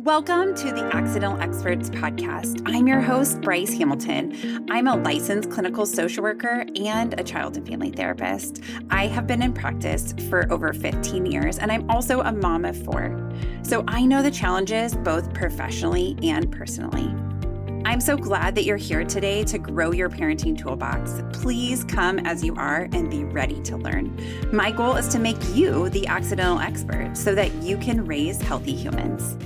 Welcome to the Accidental Experts podcast. I'm your host, Bryce Hamilton. I'm a licensed clinical social worker and a child and family therapist. I have been in practice for over 15 years, and I'm also a mom of 4. So I know the challenges both professionally and personally. I'm so glad that you're here today to grow your parenting toolbox. Please come as you are and be ready to learn. My goal is to make you the accidental expert so that you can raise healthy humans.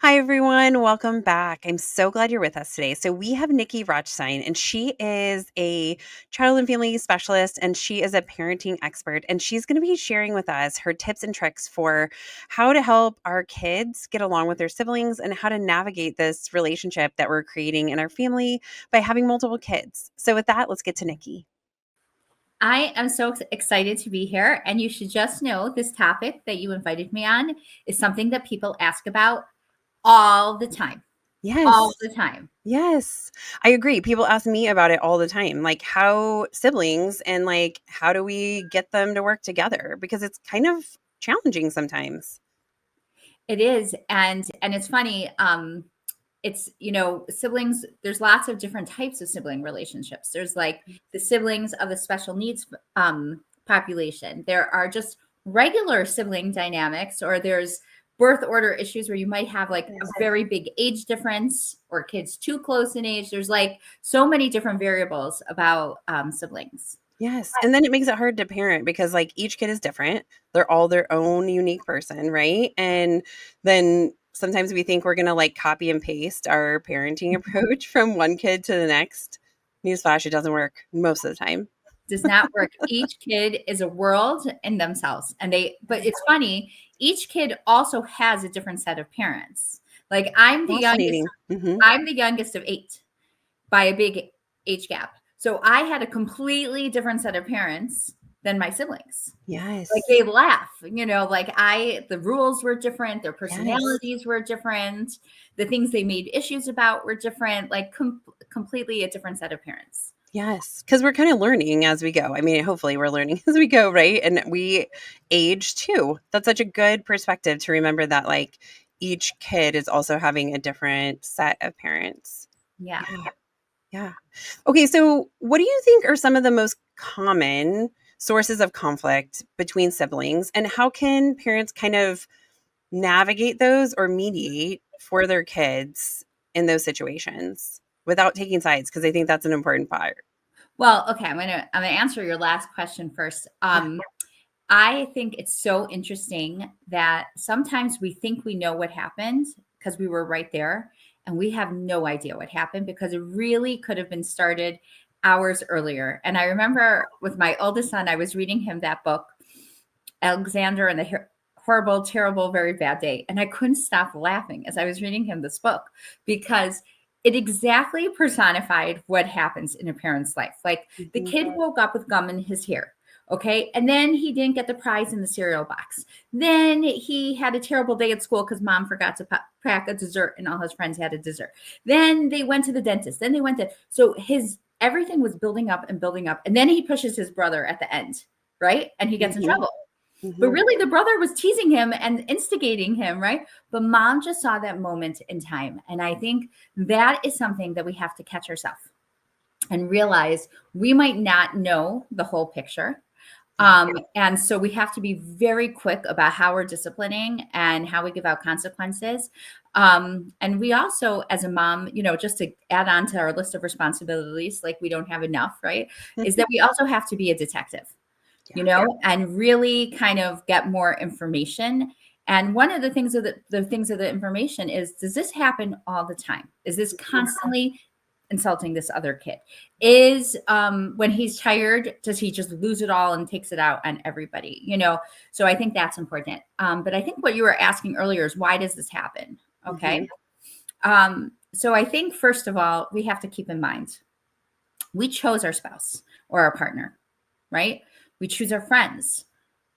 Hi, everyone. Welcome back. I'm so glad you're with us today. So we have Nikki Rotshtien, and she is a child and family specialist, and she is a parenting expert. And she's going to be sharing with us her tips and tricks for how to help our kids get along with their siblings and how to navigate this relationship that we're creating in our family by having multiple kids. So with that, let's get to Nikki. I am so excited to be here. And you should just know this topic that you invited me on is something that people ask about all the time. Yes. All the time. Yes. I agree. People ask me about it all the time. Like how siblings and like how do we get them to work together? Because it's kind of challenging sometimes. It is. And it's funny. It's, siblings, there's lots of different types of sibling relationships. There's like the siblings of the special needs population. There are just regular sibling dynamics, or there's birth order issues where you might have like a very big age difference or kids too close in age. There's like so many different variables about siblings. Yes. And then it makes it hard to parent because like each kid is different. They're all their own unique person, right? And then sometimes we think we're going to like copy and paste our parenting approach from one kid to the next. Newsflash, it doesn't work most of the time. Does not work. Each kid is a world in themselves. But it's funny, each kid also has a different set of parents. Like I'm the youngest, I'm the youngest of 8 by a big age gap. So I had a completely different set of parents than my siblings. Yes. Like they laugh, the rules were different. Their personalities were different. The things they made issues about were different, like completely a different set of parents. Yes, because we're kind of learning as we go. I mean, hopefully we're learning as we go, right? And we age too. That's such a good perspective to remember that like each kid is also having a different set of parents. Yeah. Okay, so what do you think are some of the most common sources of conflict between siblings, and how can parents kind of navigate those or mediate for their kids in those situations without taking sides? Because I think that's an important part. Well, okay, I'm gonna answer your last question first. I think it's so interesting that sometimes we think we know what happened because we were right there, and we have no idea what happened because it really could have been started hours earlier. And I remember with my oldest son, I was reading him that book, Alexander and the Horrible, Terrible, Very Bad Day. And I couldn't stop laughing as I was reading him this book because it exactly personified what happens in a parent's life. Like the kid woke up with gum in his hair. Okay. And then he didn't get the prize in the cereal box. Then he had a terrible day at school because mom forgot to pack a dessert and all his friends had a dessert. Then they went to the dentist. Then they went to, so everything was building up and building up. And then he pushes his brother at the end, right? And he gets in trouble. But really the brother was teasing him and instigating him, right? But mom just saw that moment in time. And I think that is something that we have to catch ourselves and realize we might not know the whole picture. And so we have to be very quick about how we're disciplining and how we give out consequences. And we also, as a mom, just to add on to our list of responsibilities, like we don't have enough, right? Is that we also have to be a detective, and really kind of get more information. And one of the things of the information is, does this happen all the time? Is this constantly insulting this other kid? Is when he's tired, does he just lose it all and takes it out on everybody? So I think that's important. But I think what you were asking earlier is, why does this happen? Okay. So I think first of all, we have to keep in mind, we chose our spouse or our partner, right? We choose our friends.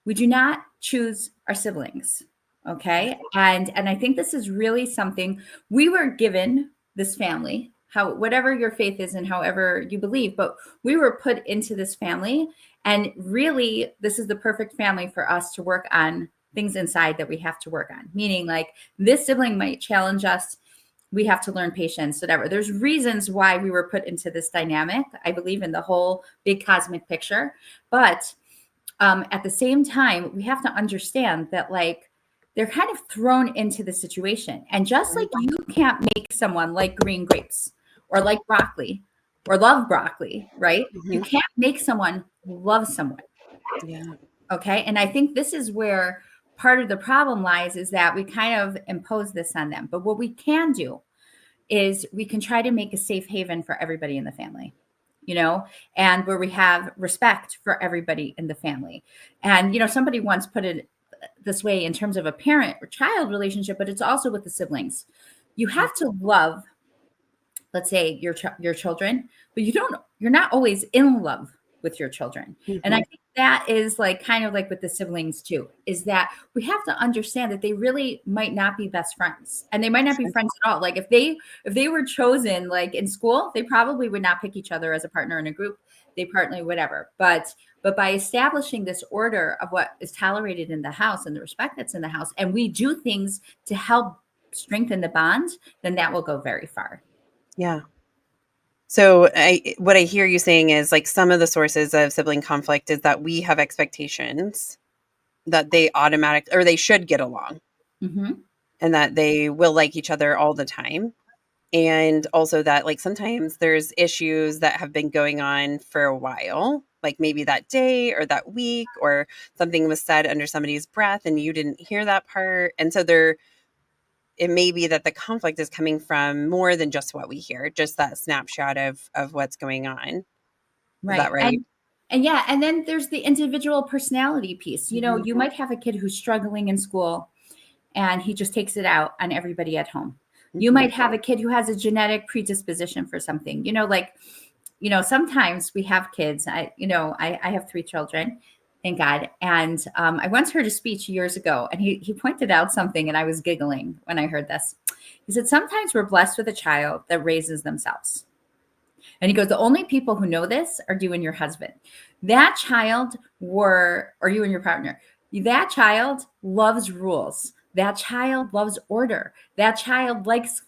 We do not choose our siblings. Okay. And I think this is really something we were given, this family, whatever your faith is and however you believe, but we were put into this family, and really this is the perfect family for us to work on things inside that we have to work on. Meaning like this sibling might challenge us. We have to learn patience, whatever. There's reasons why we were put into this dynamic. I believe in the whole big cosmic picture. But at the same time, we have to understand that like they're kind of thrown into the situation. And just like you can't make someone like green grapes or like broccoli or love broccoli, right? You can't make someone love someone. Yeah. Okay. And I think this is where part of the problem lies, is that we kind of impose this on them. But what we can do is we can try to make a safe haven for everybody in the family, you know, and where we have respect for everybody in the family. And, you know, somebody once put it this way in terms of a parent or child relationship, but it's also with the siblings. You have to love, let's say, your children, but you're not always in love with your children. And I think that is like kind of like with the siblings too, is that we have to understand that they really might not be best friends, and they might not be friends at all. Like if they were chosen like in school, they probably would not pick each other as a partner in a group. They partner whatever. But by establishing this order of what is tolerated in the house and the respect that's in the house, and we do things to help strengthen the bond, then that will go very far. Yeah. So what I hear you saying is like some of the sources of sibling conflict is that we have expectations that they or they should get along, and that they will like each other all the time. And also that like sometimes there's issues that have been going on for a while, like maybe that day or that week, or something was said under somebody's breath and you didn't hear that part. And so it may be that the conflict is coming from more than just what we hear, just that snapshot of what's going on. Is that right? And yeah, and then there's the individual personality piece. You know, you might have a kid who's struggling in school and he just takes it out on everybody at home. You might have a kid who has a genetic predisposition for something, you know, like, you know, sometimes we have kids. I have 3 children, thank God. And I once heard a speech years ago, and he pointed out something, and I was giggling when I heard this. He said, sometimes we're blessed with a child that raises themselves. And he goes, the only people who know this are you and your husband. That child or you and your partner. That child loves rules. That child loves order. That child likes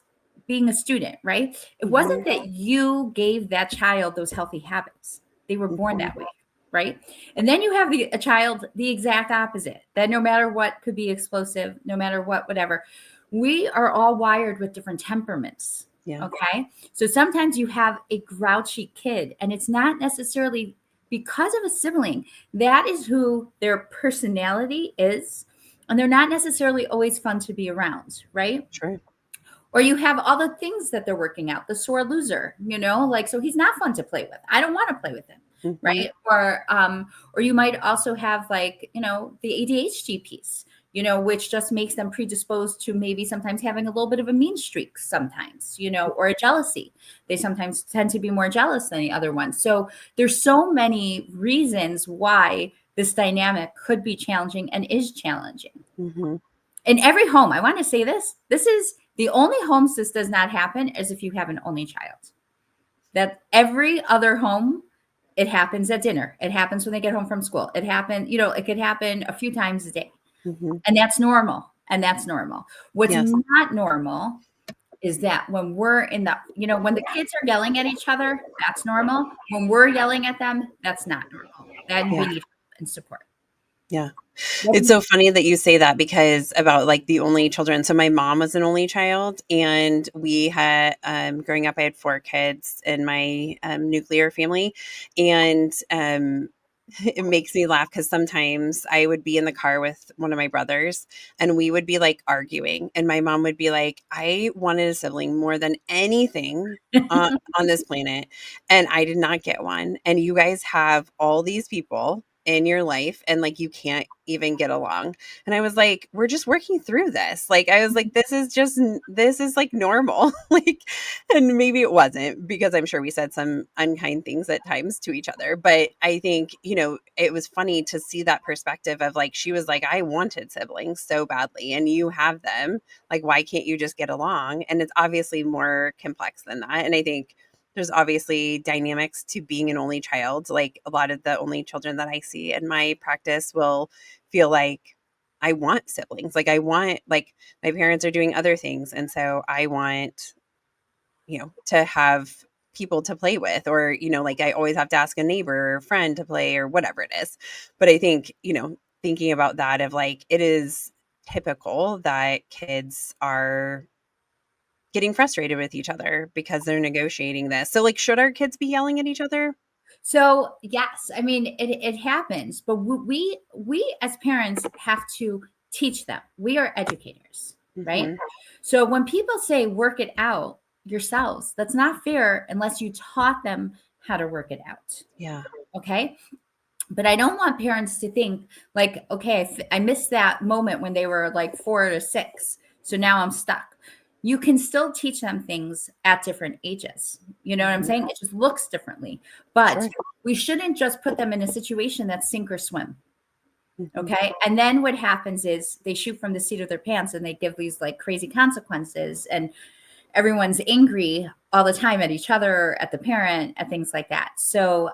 being a student, right? It wasn't that you gave that child those healthy habits. They were born that way, right? And then you have a child, the exact opposite, that no matter what could be explosive, no matter what, whatever. We are all wired with different temperaments. Yeah. Okay. So sometimes you have a grouchy kid, and it's not necessarily because of a sibling. That is who their personality is. And they're not necessarily always fun to be around, right? Sure. Or you have all the things that they're working out, the sore loser, you know, like, so he's not fun to play with. I don't want to play with him. Right. Or you might also have like, you know, the ADHD piece, you know, which just makes them predisposed to maybe sometimes having a little bit of a mean streak sometimes, you know, or a jealousy. They sometimes tend to be more jealous than the other one. So there's so many reasons why this dynamic could be challenging and is challenging. In every home, I want to say this is the only homes this does not happen is if you have an only child. That every other home, it happens at dinner. It happens when they get home from school. It happened, you know, it could happen a few times a day. And that's normal. What's not normal is that when we're in the, you know, when the kids are yelling at each other, that's normal. When we're yelling at them, that's not normal. Then we need help and support. Yeah. It's so funny that you say that, because about like the only children. So my mom was an only child, and we had, growing up, I had 4 kids in my nuclear family. And it makes me laugh because sometimes I would be in the car with one of my brothers and we would be like arguing. And my mom would be like, I wanted a sibling more than anything on this planet. And I did not get one. And you guys have all these people in your life and like you can't even get along. And I was like, we're just working through this. Like I was like, this is like normal. Like, and maybe it wasn't, because I'm sure we said some unkind things at times to each other. But I think, you know, it was funny to see that perspective of like, she was like, I wanted siblings so badly and you have them. Like, why can't you just get along? And it's obviously more complex than that. And I think there's obviously dynamics to being an only child. Like a lot of the only children that I see in my practice will feel like I want siblings. Like I want, like my parents are doing other things. And so I want, to have people to play with, or, like I always have to ask a neighbor or friend to play or whatever it is. But I think, thinking about that of like, it is typical that kids are getting frustrated with each other because they're negotiating this. So like, should our kids be yelling at each other? So yes, I mean it happens, but we as parents have to teach them. We are educators, right? Mm-hmm. So when people say work it out yourselves, that's not fair unless you taught them how to work it out. Yeah. Okay. But I don't want parents to think like, okay, I missed that moment when they were like 4 to 6. So now I'm stuck. You can still teach them things at different ages. You know what I'm Mhm. saying? It just looks differently. But Sure. we shouldn't just put them in a situation that's sink or swim. Mhm. Okay. And then what happens is they shoot from the seat of their pants and they give these like crazy consequences. And everyone's angry all the time at each other, at the parent, at things like that. So,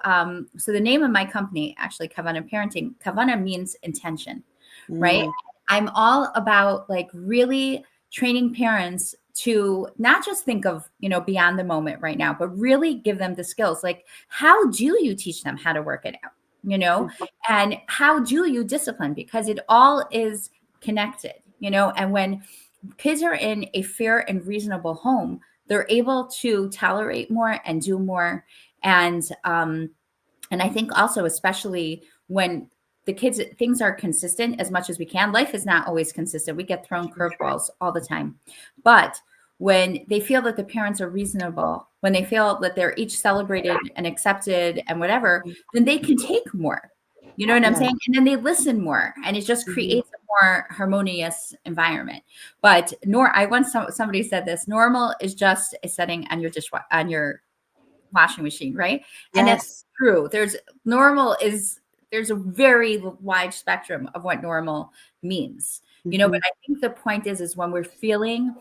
so the name of my company, actually, Kavana Parenting, Kavana means intention, right? Mm. I'm all about like really training parents to not just think of, beyond the moment right now, but really give them the skills. Like, how do you teach them how to work it out? And how do you discipline? Because it all is connected, and when kids are in a fair and reasonable home, they're able to tolerate more and do more. And I think also, especially when the kids, things are consistent as much as we can. Life is not always consistent. We get thrown curveballs all the time. But when they feel that the parents are reasonable, when they feel that they're each celebrated and accepted and whatever, then they can take more. You know what I'm Yeah. saying? And then they listen more, and it just Mhm. creates a more harmonious environment. But I once somebody said this: normal is just a setting on your washing machine, right? And that's Yes. true. There's a very wide spectrum of what normal means. But Mhm. I think the point is when we're feeling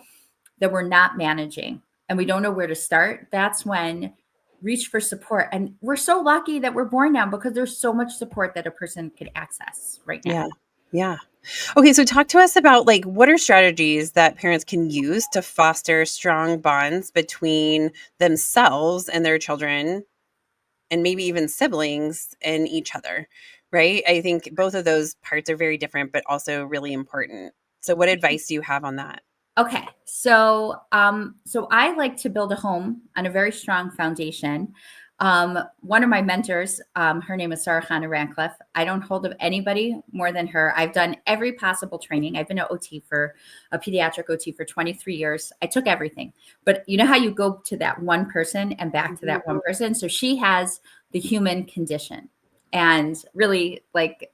that we're not managing and we don't know where to start, that's when reach for support. And we're so lucky that we're born now because there's so much support that a person could access right now. Yeah. Yeah. Okay, so talk to us about like what are strategies that parents can use to foster strong bonds between themselves and their children and maybe even siblings and each other, right? I think both of those parts are very different but also really important. So what advice do you have on that? Okay, so I like to build a home on a very strong foundation. One of my mentors, her name is Sarah Hannah Radcliffe. I don't hold of anybody more than her. I've done every possible training. I've been a pediatric OT for 23 years. I took everything, but you know how you go to that one person and back to that one person. So she has the human condition, and really like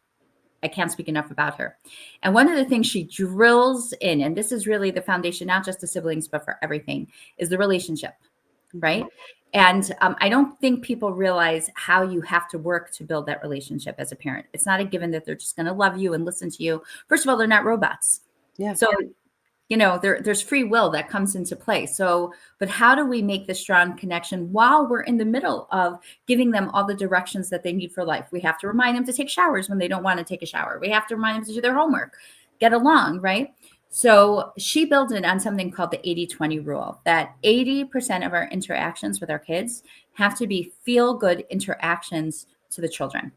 I can't speak enough about her. And one of the things she drills in, and this is really the foundation, not just to siblings, but for everything, is the relationship, Mhm. right? And I don't think people realize how you have to work to build that relationship as a parent. It's not a given that they're just going to love you and listen to you. First of all, they're not robots. Yeah. So there's free will that comes into play. So, but how do we make the strong connection while we're in the middle of giving them all the directions that they need for life? We have to remind them to take showers when they don't want to take a shower. We have to remind them to do their homework, get along, right? So she built it on something called the 80-20 rule, that 80% of our interactions with our kids have to be feel-good interactions to the children.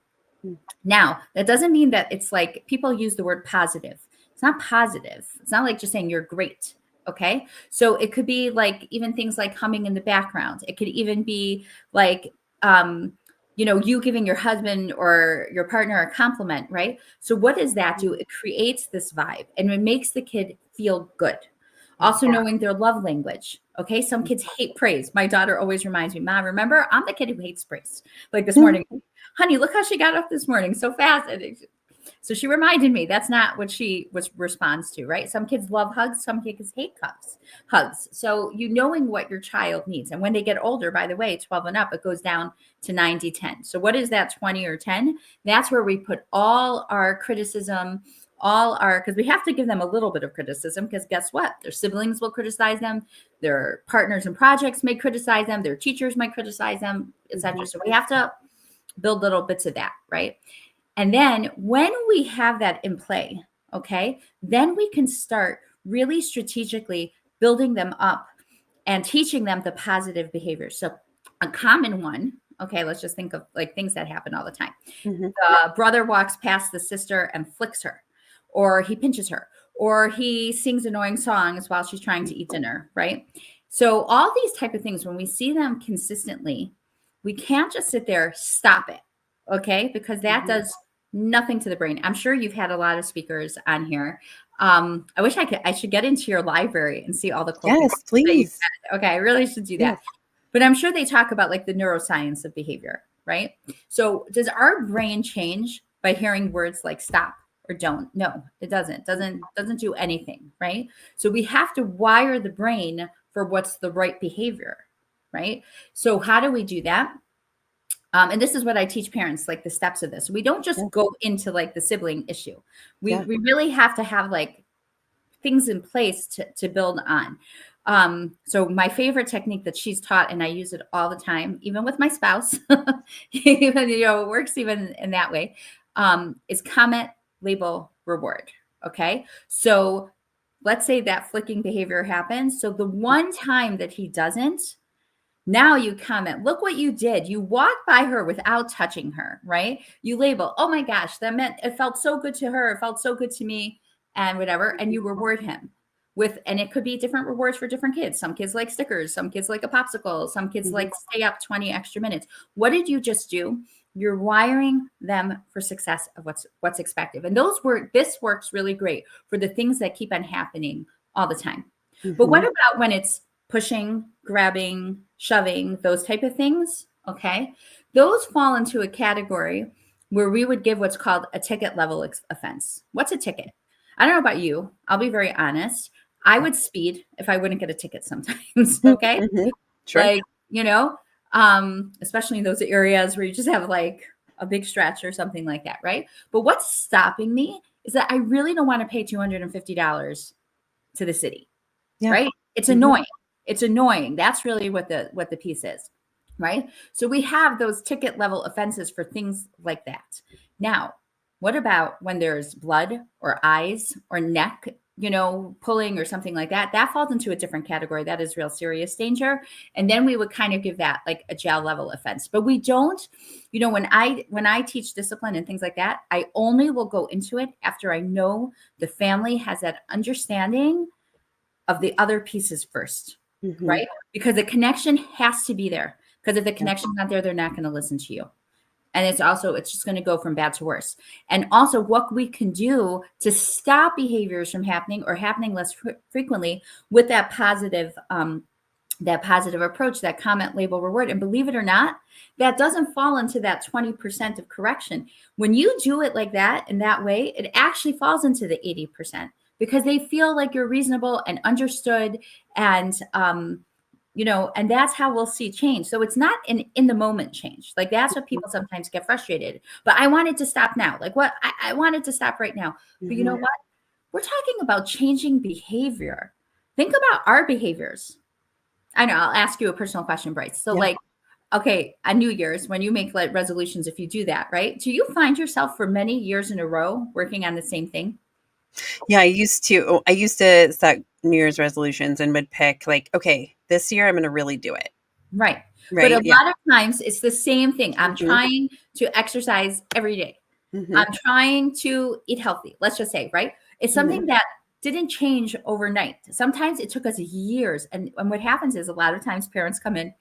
Mm. Now, that doesn't mean that it's like people use the word positive. It's not positive. It's not like just saying you're great. Okay. So it could be like even things like humming in the background. It could even be like, you giving your husband or your partner a compliment, right? So what does that do? It creates this vibe and it makes the kid feel good. Also knowing their love language. Okay. Some kids hate praise. My daughter always reminds me, Mom, remember, I'm the kid who hates praise. Like this morning, honey, look how she got up this morning so fast. So she reminded me that's not what she responds to, right? Some kids love hugs, some kids hate hugs. So knowing what your child needs. And when they get older, by the way, 12 and up, it goes down to 90-10. So what is that 20 or 10? That's where we put all our criticism, because we have to give them a little bit of criticism, because guess what? Their siblings will criticize them. Their partners in projects may criticize them. Their teachers might criticize them, etc. So we have to build little bits of that, right? And then when we have that in play, okay, then we can start really strategically building them up and teaching them the positive behaviors. So a common one, okay, let's just think of like things that happen all the time. The brother walks past the sister and flicks her, or he pinches her, or he sings annoying songs while she's trying to eat dinner, right? So all these type of things, when we see them consistently, we can't just sit there, stop it, okay? Because that does nothing to the brain. I'm sure you've had a lot of speakers on here. I wish I should get into your library and see all the cool things. Yes, please. Okay, I really should do that. Yes. But I'm sure they talk about like the neuroscience of behavior, right? So does our brain change by hearing words like stop or don't? No, it doesn't. Doesn't do anything, right? So we have to wire the brain for what's the right behavior, right? So how do we do that? And this is what I teach parents, like the steps of this. We don't just go into like the sibling issue. We really have to have like things in place to build on. So my favorite technique that she's taught, and I use it all the time, even with my spouse, even, it works even in that way, is comment, label, reward. Okay. So let's say that flicking behavior happens. So the one time that he doesn't, now you comment, look what you did. You walked by her without touching her, right? You label, oh my gosh, that meant it felt so good to her. It felt so good to me and whatever. And you reward him with, and it could be different rewards for different kids. Some kids like stickers, some kids like a popsicle, some kids like stay up 20 extra minutes. What did you just do? You're wiring them for success of what's expected. And this works really great for the things that keep on happening all the time. But what about when it's pushing, grabbing, shoving, those type of things? Okay. Those fall into a category where we would give what's called a ticket level offense. What's a ticket? I don't know about you. I'll be very honest. I would speed if I wouldn't get a ticket sometimes. Okay. Sure. Like, especially in those areas where you just have like a big stretch or something like that. Right. But what's stopping me is that I really don't want to pay $250 to the city. Yeah. Right. It's annoying. It's annoying. That's really what the piece is. Right. So we have those ticket level offenses for things like that. Now, what about when there's blood or eyes or neck, pulling or something like that? That falls into a different category. That is real serious danger. And then we would kind of give that like a jail level offense. But we don't, when I teach discipline and things like that, I only will go into it after I know the family has that understanding of the other pieces first, right? Because the connection has to be there. Because if the connection's not there, they're not going to listen to you. And it's just going to go from bad to worse. And also what we can do to stop behaviors from happening or happening less frequently with that positive approach, that comment, label, reward. And believe it or not, that doesn't fall into that 20% of correction. When you do it like that, in that way, it actually falls into the 80% because they feel like you're reasonable and understood and, and that's how we'll see change. So it's not in the moment change. Like that's what people sometimes get frustrated. But I wanted to stop now. Like what? I wanted to stop right now. But you know what? We're talking about changing behavior. Think about our behaviors. I know. I'll ask you a personal question, Bryce. So okay, on New Year's, when you make like resolutions, if you do that, right? Do you find yourself for many years in a row working on the same thing? Yeah, I used to set New Year's resolutions and would pick like, okay, this year I'm going to really do it. Right. But a lot of times it's the same thing. I'm trying to exercise every day. I'm trying to eat healthy. Let's just say, right? It's something that didn't change overnight. Sometimes it took us years. And what happens is a lot of times parents come in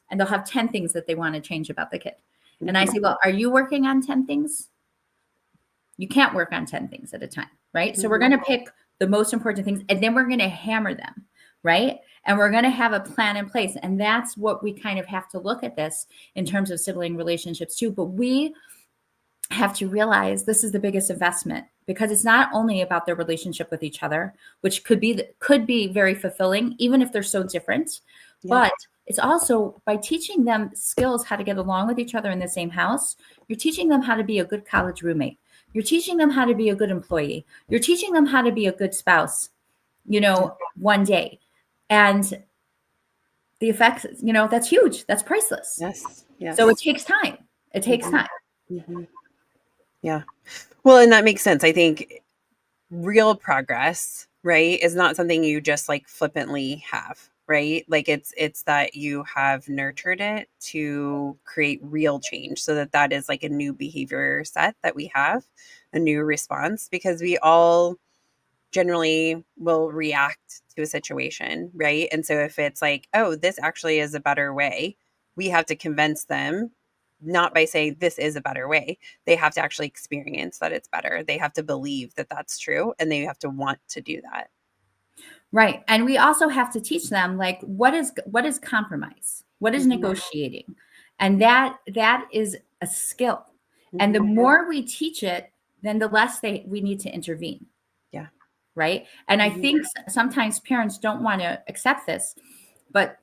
and they'll have 10 things that they want to change about the kid. And I say, well, are you working on 10 things? You can't work on 10 things at a time, right? So we're going to pick the most important things and then we're going to hammer them, right? And we're going to have a plan in place. And that's what we kind of have to look at this in terms of sibling relationships too. But we have to realize this is the biggest investment because it's not only about their relationship with each other, which could be very fulfilling, even if they're so different, but it's also by teaching them skills, how to get along with each other in the same house. You're teaching them how to be a good college roommate. You're teaching them how to be a good employee. You're teaching them how to be a good spouse, one day. And the effects, that's huge. That's priceless. Yes. So it takes time. It takes time. Yeah. Well, and that makes sense. I think real progress, right, is not something you just like flippantly have, right? Like it's that you have nurtured it to create real change so that that is like a new behavior set that we have, a new response, because we all generally will react to a situation, right? And so if it's like, oh, this actually is a better way, we have to convince them, not by saying this is a better way. They have to actually experience that it's better. They have to believe that that's true, and they have to want to do that. Right. And we also have to teach them like what is compromise? What is negotiating? And that is a skill. And the more we teach it, then the less we need to intervene. Yeah. Right. And I think sometimes parents don't want to accept this, but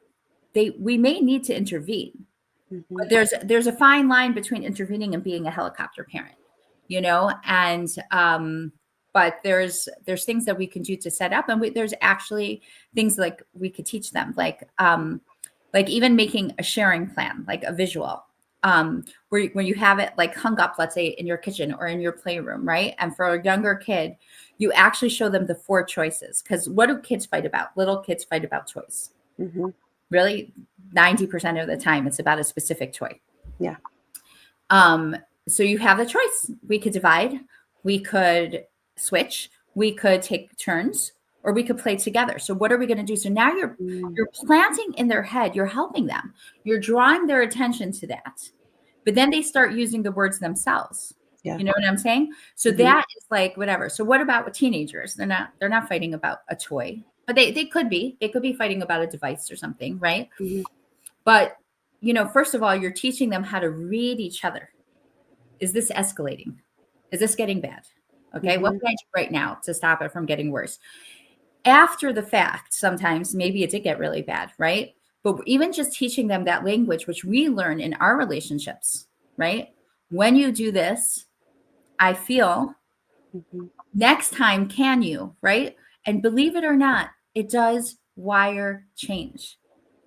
we may need to intervene. But there's a fine line between intervening and being a helicopter parent, and but there's things that we can do to set up, and there's actually things like we could teach them, like even making a sharing plan, like a visual, where you have it like hung up, let's say in your kitchen or in your playroom, right? And for a younger kid, you actually show them the 4 choices, because what do kids fight about? Little kids fight about choice. Really, 90% of the time, it's about a specific toy. Yeah. So you have the choice. We could divide, we could switch, we could take turns, or we could play together. So what are we going to do? So now you're planting in their head, you're helping them, you're drawing their attention to that. But then they start using the words themselves. Yeah. You know what I'm saying? So that is like whatever. So what about with teenagers? They're not fighting about a toy, but they could be fighting about a device or something, right? But first of all, you're teaching them how to read each other. Is this escalating? Is this getting bad? Okay, what can I do right now to stop it from getting worse? After the fact, sometimes maybe it did get really bad, right? But even just teaching them that language, which we learn in our relationships, right? When you do this, I feel, next time, can you, right? And believe it or not, it does wire change.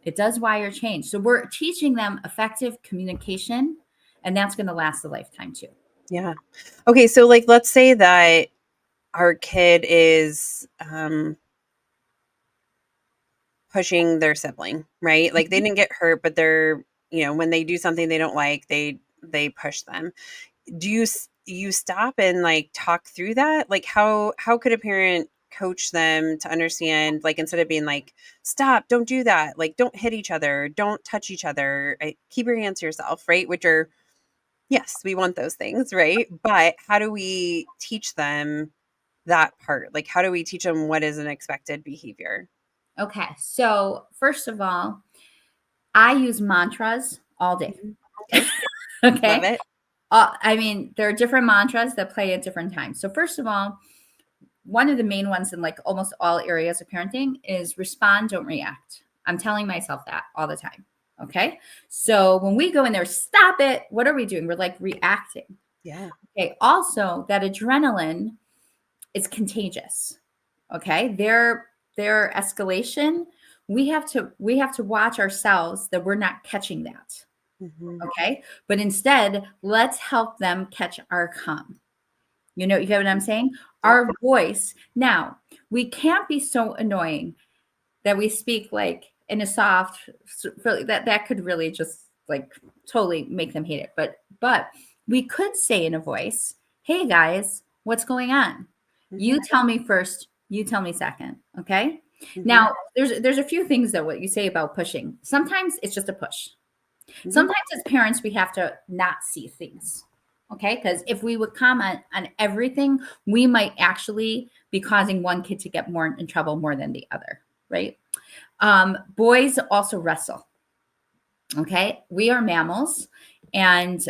It does wire change. So we're teaching them effective communication, and that's going to last a lifetime too. Yeah. Okay. So like, let's say that our kid is pushing their sibling, right? Like they didn't get hurt, but they're, when they do something they don't like, they push them. Do you stop and like talk through that? Like how could a parent coach them to understand, like, instead of being like, stop, don't do that, like, don't hit each other, don't touch each other, keep your hands to yourself, right? Which are, yes, we want those things, right? But how do we teach them that part? Like, how do we teach them what is an expected behavior? Okay. So first of all, I use mantras all day. Okay. Love it. I mean, there are different mantras that play at different times. So first of all, one of the main ones in like almost all areas of parenting is respond, don't react. I'm telling myself that all the time. Okay. So when we go in there, stop it. What are we doing? We're like reacting. Yeah. Okay. Also, that adrenaline is contagious. Okay. Their escalation, we have to watch ourselves that we're not catching that. Okay. But instead, let's help them catch our calm. You get what I'm saying? Our voice. Now, we can't be so annoying that we speak like in a soft, that could really just like totally make them hate it. But we could say in a voice, hey guys, what's going on? You tell me first, you tell me second. Okay. Now, there's a few things though, what you say about pushing. Sometimes it's just a push. Sometimes as parents, we have to not see things. Okay. Because if we would comment on everything, we might actually be causing one kid to get more in trouble more than the other. Right. Boys also wrestle. Okay. We are mammals, and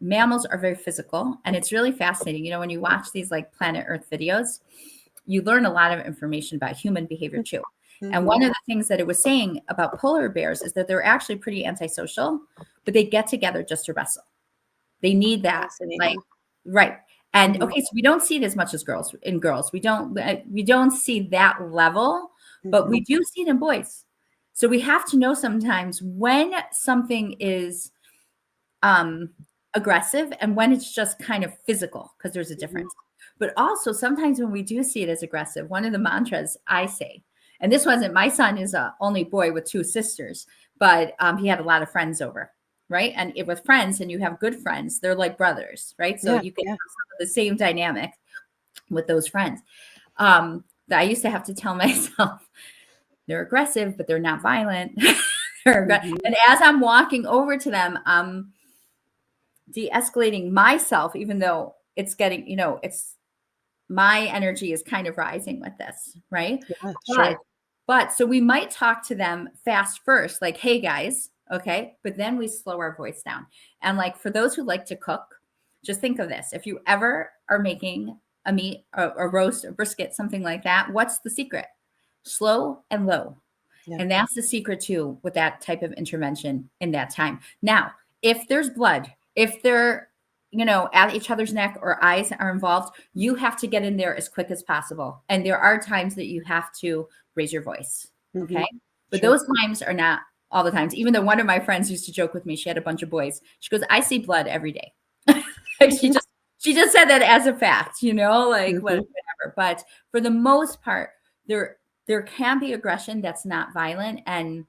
mammals are very physical, and it's really fascinating. When you watch these like Planet Earth videos, you learn a lot of information about human behavior too. And one of the things that it was saying about polar bears is that they're actually pretty antisocial, but they get together just to wrestle. They need that, like, right. And okay, so we don't see it as much as girls. In girls, we don't see that level, but we do see it in boys. So we have to know sometimes when something is aggressive and when it's just kind of physical, because there's a difference. But also sometimes when we do see it as aggressive, one of the mantras I say, and this wasn't, my son is a only boy with 2 sisters, but he had a lot of friends over, right? And with friends, and you have good friends, they're like brothers, right? So you can have some of the same dynamic with those friends. That I used to have to tell myself, they're aggressive, but they're not violent. And as I'm walking over to them, I'm de-escalating myself, even though it's getting, it's my energy is kind of rising with this, right? Yeah, sure. But so we might talk to them fast first, like, hey guys, okay, but then we slow our voice down. And like for those who like to cook, just think of this. If you ever are making a meat, a roast, a brisket, something like that, what's the secret? Slow and low. Yeah. And that's the secret too with that type of intervention in that time. Now, if there's blood, if they're, at each other's neck or eyes are involved, you have to get in there as quick as possible. And there are times that you have to raise your voice. Okay. But Sure. those times are not all the times. Even though one of my friends used to joke with me, she had a bunch of boys. She goes, I see blood every day. She just said that as a fact, whatever. But for the most part, there can be aggression that's not violent. And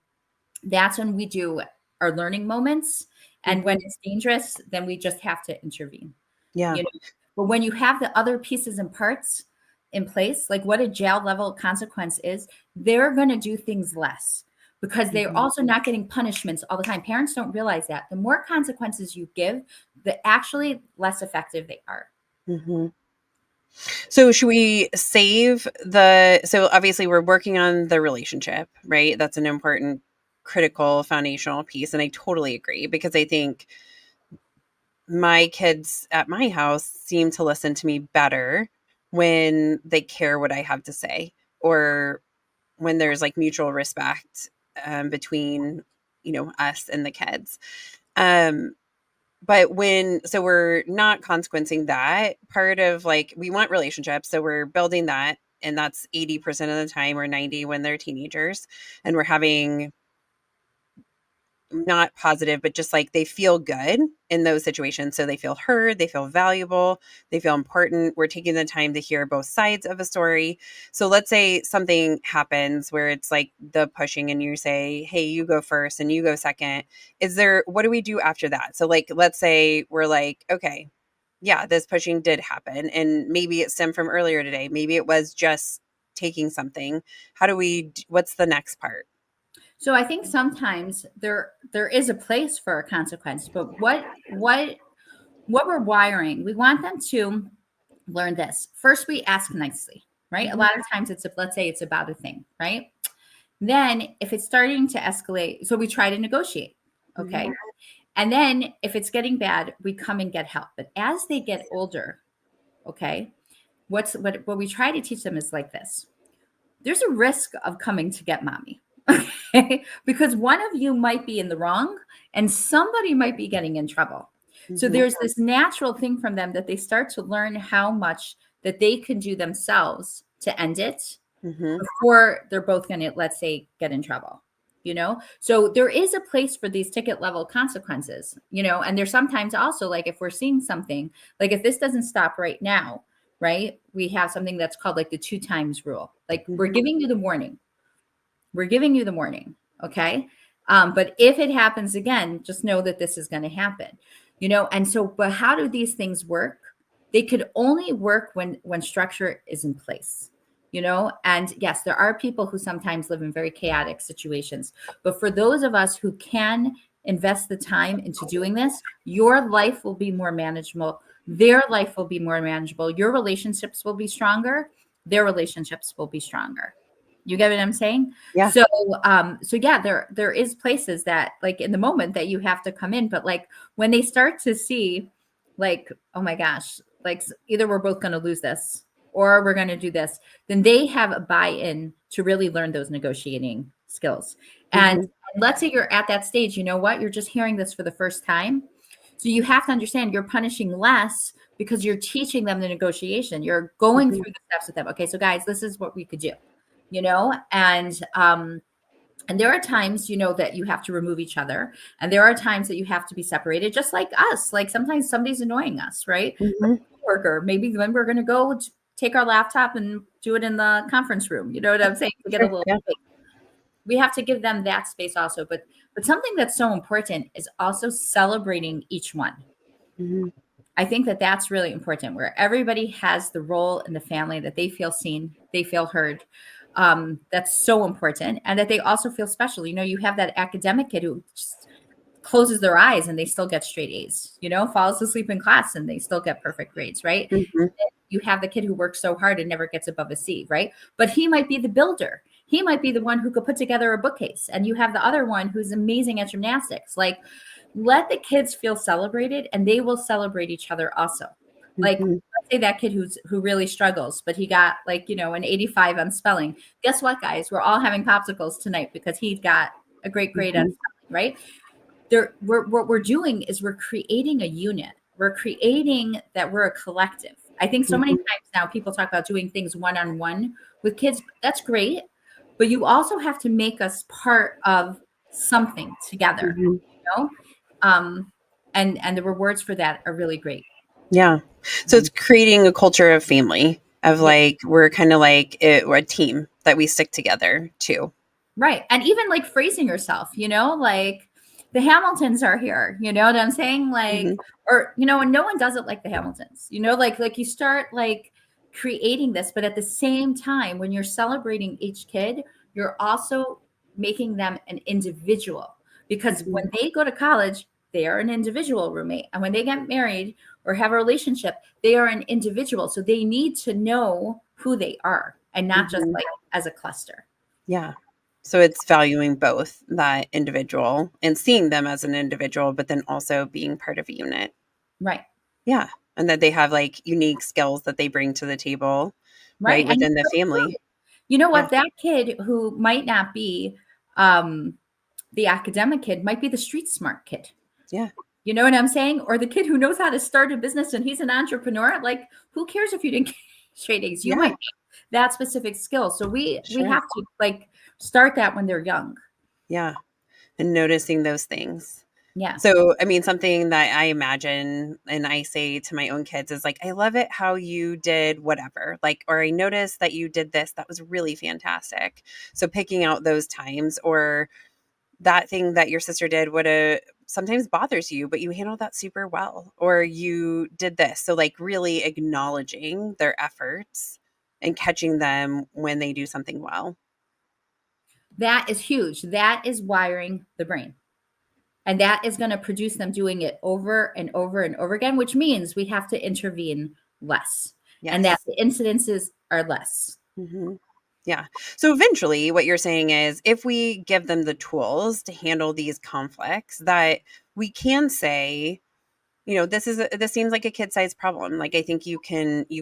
that's when we do our learning moments. And when it's dangerous, then we just have to intervene. Yeah. But when you have the other pieces and parts in place, like what a jail level consequence is, they're going to do things less because they're also not getting punishments all the time. Parents don't realize that. The more consequences you give, the actually less effective they are. So should we so obviously we're working on the relationship, right? That's an important, critical, foundational piece. And I totally agree because I think my kids at my house seem to listen to me better when they care what I have to say, or when there's like mutual respect between, us and the kids. But so we're not consequencing that part of, like, we want relationships. So we're building that. And that's 80% of the time, or 90 when they're teenagers. And we're having not positive, but just like they feel good in those situations. So they feel heard, they feel valuable, they feel important. We're taking the time to hear both sides of a story. So let's say something happens where it's like the pushing and you say, hey, you go first and you go second. What do we do after that? So like, let's say we're like, okay, yeah, this pushing did happen. And maybe it stemmed from earlier today. Maybe it was just taking something. What's the next part? So I think sometimes there is a place for a consequence, but what we're wiring, we want them to learn this. First, we ask nicely, right? A lot of times let's say it's about a thing, right? Then if it's starting to escalate, so we try to negotiate, okay? And then if it's getting bad, we come and get help. But as they get older, okay, what we try to teach them is like this. There's a risk of coming to get mommy. Okay? Because one of you might be in the wrong and somebody might be getting in trouble. So there's this natural thing from them that they start to learn how much that they can do themselves to end it before they're both going to, let's say, get in trouble. So there is a place for these ticket level consequences, and there's sometimes also, like, if we're seeing something, like if this doesn't stop right now, right, we have something that's called like the 2 times rule. Like we're giving you the warning. Okay. But if it happens again, just know that this is going to happen, and so, but how do these things work? They could only work when structure is in place. And yes, there are people who sometimes live in very chaotic situations, but for those of us who can invest the time into doing this, your life will be more manageable. Their life will be more manageable. Your relationships will be stronger. Their relationships will be stronger. You get what I'm saying? Yeah. So yeah, there is places that, like, in the moment that you have to come in, but like when they start to see, like, oh my gosh, like either we're both going to lose this or we're going to do this, then they have a buy-in to really learn those negotiating skills. And let's say you're at that stage, you know what? You're just hearing this for the first time. So you have to understand you're punishing less because you're teaching them the negotiation. You're going through the steps with them. Okay, so guys, this is what we could do, and there are times, that you have to remove each other. And there are times that you have to be separated, just like us. Like sometimes somebody's annoying us, right? coworker. Maybe then we're going to go take our laptop and do it in the conference room. You know what I'm saying? To get a little space. We have to give them that space also. But something that's so important is also celebrating each one. Mhm. I think that that's really important, where everybody has the role in the family, that they feel seen, they feel heard. That's so important. And that they also feel special. You have that academic kid who just closes their eyes and they still get straight A's, falls asleep in class and they still get perfect grades, right? Mhm. You have the kid who works so hard and never gets above a C, right? But he might be the builder. He might be the one who could put together a bookcase. And you have the other one who's amazing at gymnastics. Like, let the kids feel celebrated, and they will celebrate each other also. Like, Mhm. let's say that kid who really struggles, but he got an 85 on spelling. Guess what, guys? We're all having popsicles tonight because he got a great grade on spelling, right? What we're doing is we're creating a unit. We're creating that we're a collective. I think so many times now people talk about doing things one-on-one with kids. That's great. But you also have to make us part of something together, Mhm. And the rewards for that are really great. Yeah. So it's creating a culture of family, of like, we're kind of like we're a team that we stick together too. Right. And even like phrasing yourself, like the Hamiltons are here, you know what I'm saying? Like, Mhm. or, and no one does it like the Hamiltons, like you start like creating this, but at the same time, when you're celebrating each kid, you're also making them an individual, because when they go to college, they are an individual roommate. And when they get married or have a relationship, they are an individual. So they need to know who they are, and not just like as a cluster. Yeah. So it's valuing both that individual and seeing them as an individual, but then also being part of a unit. Right. Yeah. And that they have like unique skills that they bring to the table, Right. right, within the family. You know what? Yeah. That kid who might not be the academic kid might be the street smart kid. Yeah. You know what I'm saying? Or the kid who knows how to start a business and he's an entrepreneur. Like, who cares if you didn't get straight A's? You might be that specific skill. So we have to like start that when they're young. Yeah. And noticing those things. Yeah. So, I mean, something that I imagine and I say to my own kids is like, I love it how you did whatever, like, or I noticed that you did this. That was really fantastic. So picking out those times, or that thing that your sister did would have sometimes bothers you, but you handled that super well, or you did this. So like really acknowledging their efforts and catching them when they do something well. That is huge. That is wiring the brain. And that is going to produce them doing it over and over and over again, which means we have to intervene less, and that the incidences are less. Yeah. So eventually what you're saying is, if we give them the tools to handle these conflicts, that we can say, this seems like a kid-sized problem. Like, I think you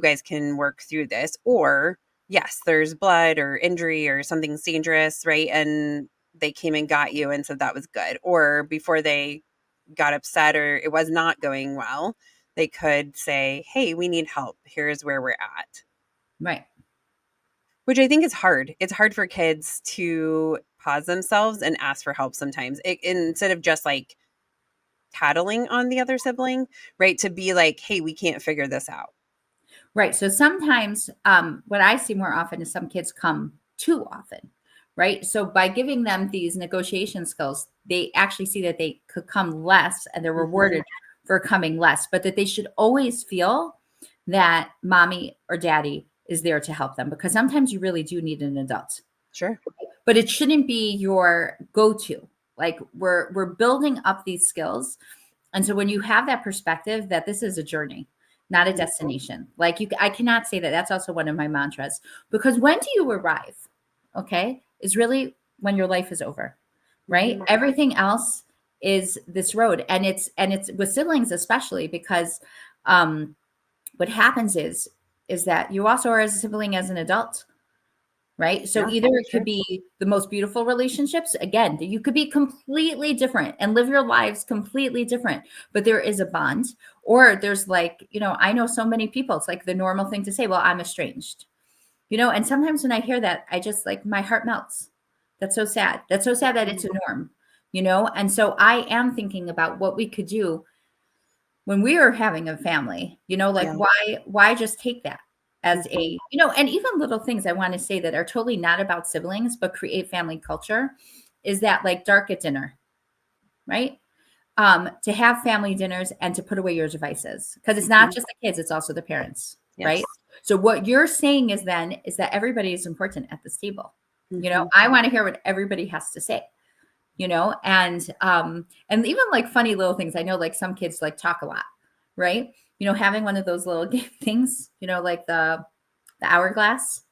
guys can work through this. Or yes, there's blood or injury or something's dangerous, right? And they came and got you and said that was good. Or before they got upset or it was not going well, they could say, hey, we need help. Here's where we're at. Right. Which I think is hard. It's hard for kids to pause themselves and ask for help sometimes, instead of just like tattling on the other sibling, right? To be like, hey, we can't figure this out. Right. So sometimes what I see more often is some kids come too often. Right. So by giving them these negotiation skills, they actually see that they could come less and they're rewarded for coming less, but that they should always feel that mommy or daddy is there to help them, because sometimes you really do need an adult. Sure. But it shouldn't be your go-to. Like, we're building up these skills. And so when you have that perspective that this is a journey, not a destination, like I cannot say that. That's also one of my mantras, because when do you arrive? Okay. Is really when your life is over, right? Everything else is this road. And it's with siblings, especially because what happens is that you also are as a sibling as an adult, right? So either it could be the most beautiful relationships. Again, you could be completely different and live your lives completely different, but there is a bond. Or there's like, I know so many people, it's like the normal thing to say, well, I'm estranged, and sometimes when I hear that, I just like, my heart melts. That's so sad. That's so sad that it's a norm, and so I am thinking about what we could do when we are having a family, like why just take that as a, and even little things I want to say that are totally not about siblings, but create family culture is that like dark at dinner, right? To have family dinners and to put away your devices, because it's not just the kids, it's also the parents, right? So what you're saying is that everybody is important at this table. I want to hear what everybody has to say, and even like funny little things. I know like some kids like talk a lot, right? Having one of those little game things, like the hourglass.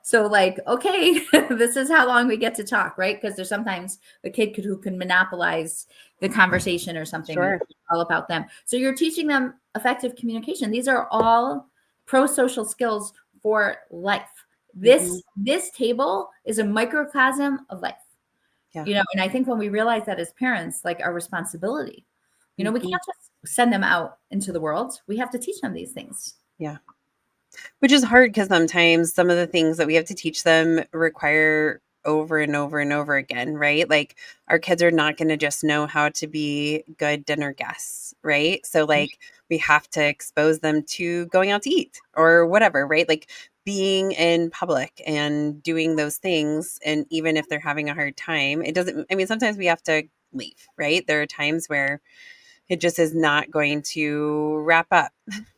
So like, okay, this is how long we get to talk, right? Because there's sometimes a kid who can monopolize the conversation or something. Sure. All about them. So you're teaching them effective communication. These are all pro-social skills for life. This table is a microcosm of life. And I think when we realize that as parents, like our responsibility, we can't just send them out into the world. We have to teach them these things. Yeah. Which is hard because sometimes some of the things that we have to teach them require over and over and over again, right? Like our kids are not going to just know how to be good dinner guests, right? So like we have to expose them to going out to eat or whatever, right? Like being in public and doing those things. And even if they're having a hard time, sometimes we have to leave, right? There are times where it just is not going to wrap up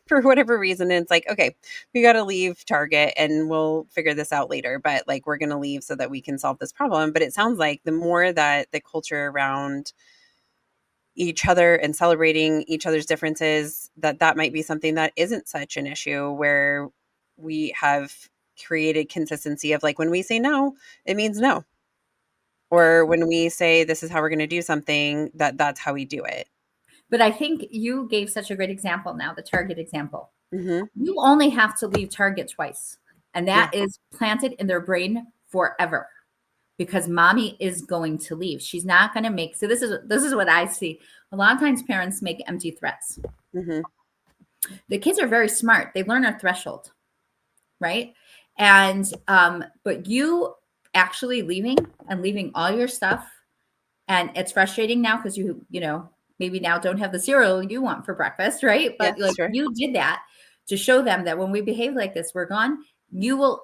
for whatever reason. And it's like, okay, we got to leave Target and we'll figure this out later. But like, we're going to leave so that we can solve this problem. But it sounds like the more that the culture around each other and celebrating each other's differences, that might be something that isn't such an issue, where we have created consistency of like, when we say no, it means no. Or when we say this is how we're going to do something, that's how we do it. But I think you gave such a great example now, the Target example. Mm-hmm. You only have to leave Target twice. And that is planted in their brain forever, because mommy is going to leave. She's not going to make. So this is what I see. A lot of times parents make empty threats. The kids are very smart. They learn a threshold, right? And but you actually leaving all your stuff, and it's frustrating now because you maybe now don't have the cereal you want for breakfast, right? But you did that to show them that when we behave like this, we're gone. You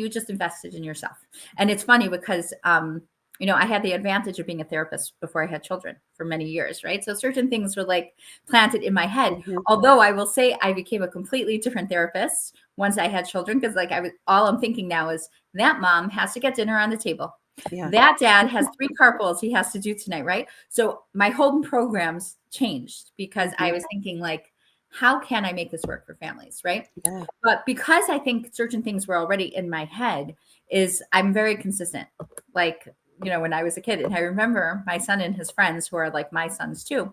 just invested in yourself. And it's funny because, I had the advantage of being a therapist before I had children for many years, right? So certain things were like planted in my head. Although I will say I became a completely different therapist once I had children, because like all I'm thinking now is that mom has to get dinner on the table. That dad has 3 carpools he has to do tonight, right? So my home programs changed because I was thinking like, how can I make this work for families, right? But because I think certain things were already in my head, I'm very consistent. Like, when I was a kid, and I remember my son and his friends, who are like my sons too.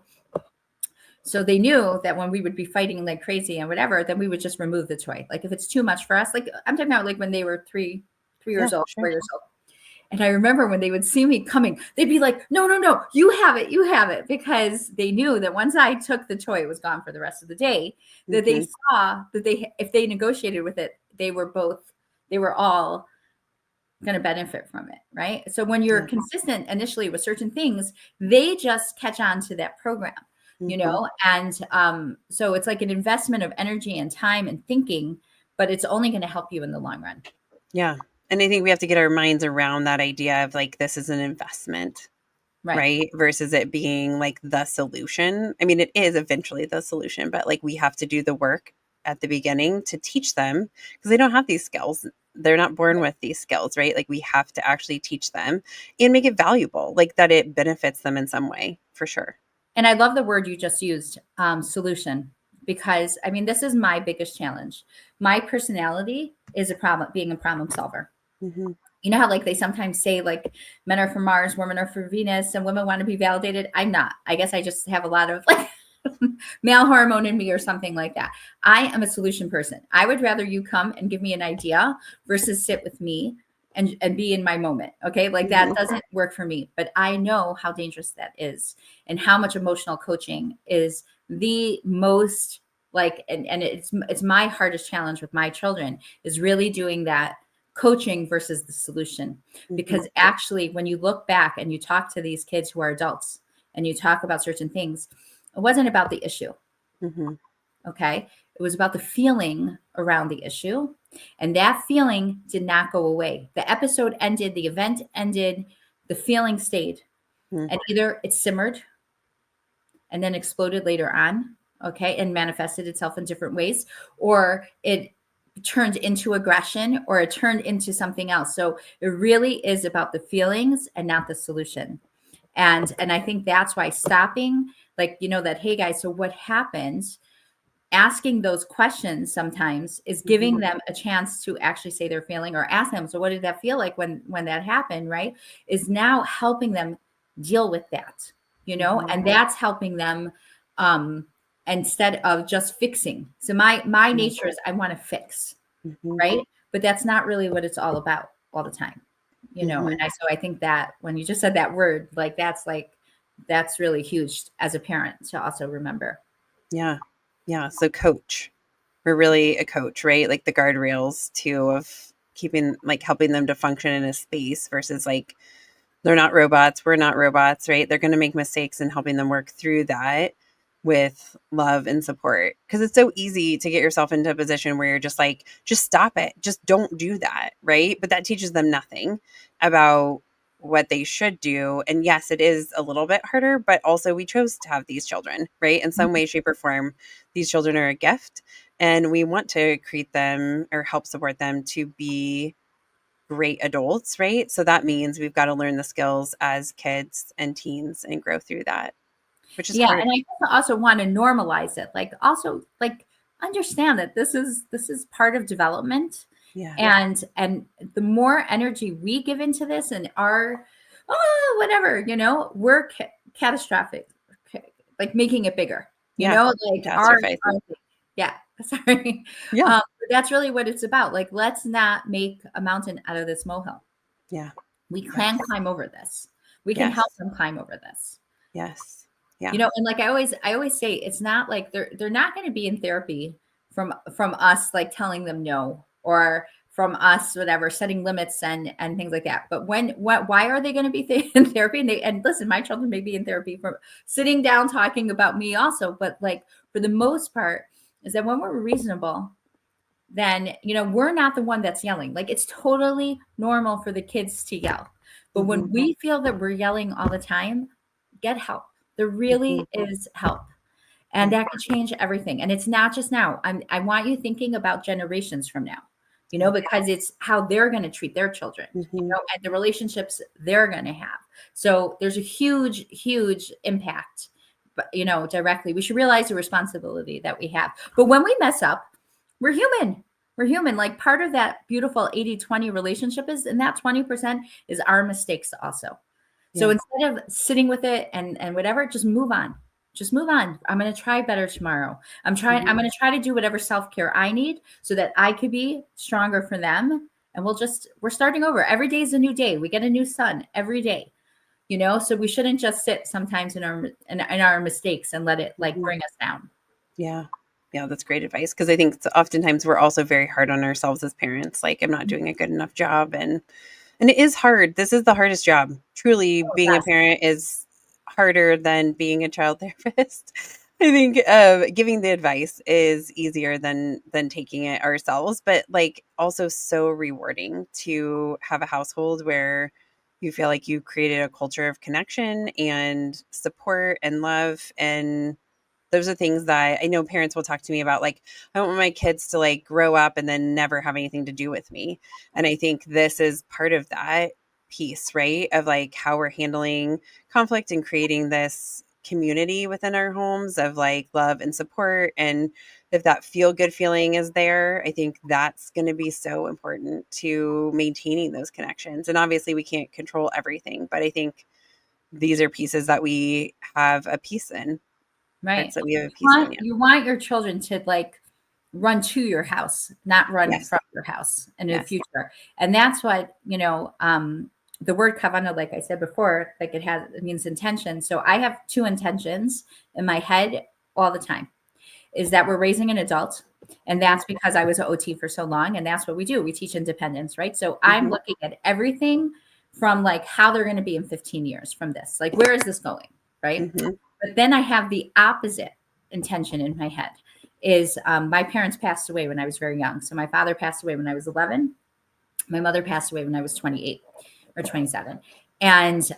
So they knew that when we would be fighting like crazy and whatever, then we would just remove the toy. Like if it's too much for us, like I'm talking about like when they were 3 years old, 4 years old. And I remember when they would see me coming, they'd be like, no, you have it. Because they knew that once I took the toy, it was gone for the rest of the day, that they saw that if they negotiated with it, they were all going to benefit from it. Right. So when you're consistent initially with certain things, they just catch on to that program, and so it's like an investment of energy and time and thinking, but it's only going to help you in the long run. Yeah. And I think we have to get our minds around that idea of like, this is an investment, right? Versus it being like the solution. I mean, it is eventually the solution, but like we have to do the work at the beginning to teach them, because they don't have these skills. They're not born with these skills, right? Like we have to actually teach them and make it valuable, like that it benefits them in some way, for sure. And I love the word you just used, solution, because I mean, this is my biggest challenge. My personality is being a problem solver. You know how like they sometimes say like men are from Mars, women are from Venus, and women want to be validated. I'm not. I guess I just have a lot of like male hormone in me or something like that. I am a solution person. I would rather you come and give me an idea versus sit with me and be in my moment. Okay. Like that doesn't work for me, but I know how dangerous that is, and how much emotional coaching is the most like, and it's my hardest challenge with my children, is really doing that coaching versus the solution. Because actually, when you look back and you talk to these kids who are adults and you talk about certain things, It wasn't about the issue. Mm-hmm. Okay. It was about the feeling around the issue. And that feeling did not go away. The episode ended, the event ended, the feeling stayed. Mm-hmm. And either it simmered and then exploded later on, okay, and manifested itself in different ways, or it turned into aggression, or it turned into something else. So it really is about the feelings and not the solution. And I think that's why stopping, like, that, hey guys, so what happens? Asking those questions sometimes is giving them a chance to actually say their feeling, or ask them, so what did that feel like when that happened, right? Is now helping them deal with that, and that's helping them instead of just fixing. So my nature is I want to fix, right? But that's not really what it's all about all the time, and so I think that when you just said that word, that's really huge as a parent to also remember. Yeah. Yeah. So coach, we're really a coach, right? Like the guardrails too, of keeping, like helping them to function in a space versus like, they're not robots. We're not robots, right? They're going to make mistakes, and helping them work through that with love and support. Because it's so easy to get yourself into a position where you're just like, just stop it. Just don't do that, right? But that teaches them nothing about what they should do. And yes, it is a little bit harder, but also we chose to have these children, right? In some way, shape, or form, these children are a gift, and we want to create them or help support them to be great adults, right? So that means we've got to learn the skills as kids and teens and grow through that, which is hard. And I also want to normalize it. Like, also, like, understand that this is part of development. Yeah. And the more energy we give into this and our whatever, we're catastrophic, like making it bigger. Like our yeah. Sorry. Yeah. That's really what it's about. Like, let's not make a mountain out of this molehill. Yeah. We can climb over this. We can help them climb over this. Yes. Yeah. And like I always say, it's not like they're not going to be in therapy from us, like telling them no, or from us, whatever, setting limits and things like that. But why are they going to be in therapy? And listen, my children may be in therapy from sitting down talking about me also, but like for the most part is that when we're reasonable, then, we're not the one that's yelling. Like, it's totally normal for the kids to yell. But when we feel that we're yelling all the time, get help. There really is help. And that can change everything. And it's not just now. I want you thinking about generations from now, because it's how they're going to treat their children, and the relationships they're going to have. So there's a huge, huge impact, directly. We should realize the responsibility that we have. But when we mess up, we're human. We're human. Like, part of that beautiful 80-20 relationship is, and that 20% is our mistakes also. So instead of sitting with it and whatever, just move on. Just move on. I'm going to try better tomorrow. I'm going to try to do whatever self-care I need so that I could be stronger for them. And we're starting over. Every day is a new day. We get a new sun every day, so we shouldn't just sit sometimes in our mistakes and let it bring us down. Yeah. Yeah. That's great advice. Cause I think oftentimes we're also very hard on ourselves as parents. Like, I'm not doing a good enough job. And it is hard. This is the hardest job. Truly, being a parent is harder than being a child therapist. I think giving the advice is easier than taking it ourselves, but like also so rewarding to have a household where you feel like you created a culture of connection and support and love. And those are things that I know parents will talk to me about. Like, I don't want my kids to like grow up and then never have anything to do with me. And I think this is part of that piece, right? Of like how we're handling conflict and creating this community within our homes of like love and support. And if that feel good feeling is there, I think that's going to be so important to maintaining those connections. And obviously we can't control everything, but I think these are pieces that we have a piece in. Right. So we have a piece in, You want your children to like run to your house, not run from your house in the future. And that's what, the word Kavana, like I said before, like it means intention. So I have two intentions in my head all the time, is that we're raising an adult. And that's because I was an OT for so long. And that's what we do. We teach independence, right? So I'm looking at everything from like how they're going to be in 15 years from this. Like, where is this going? Right. But then I have the opposite intention in my head is my parents passed away when I was very young. So my father passed away when I was 11. My mother passed away when I was 28 or 27. And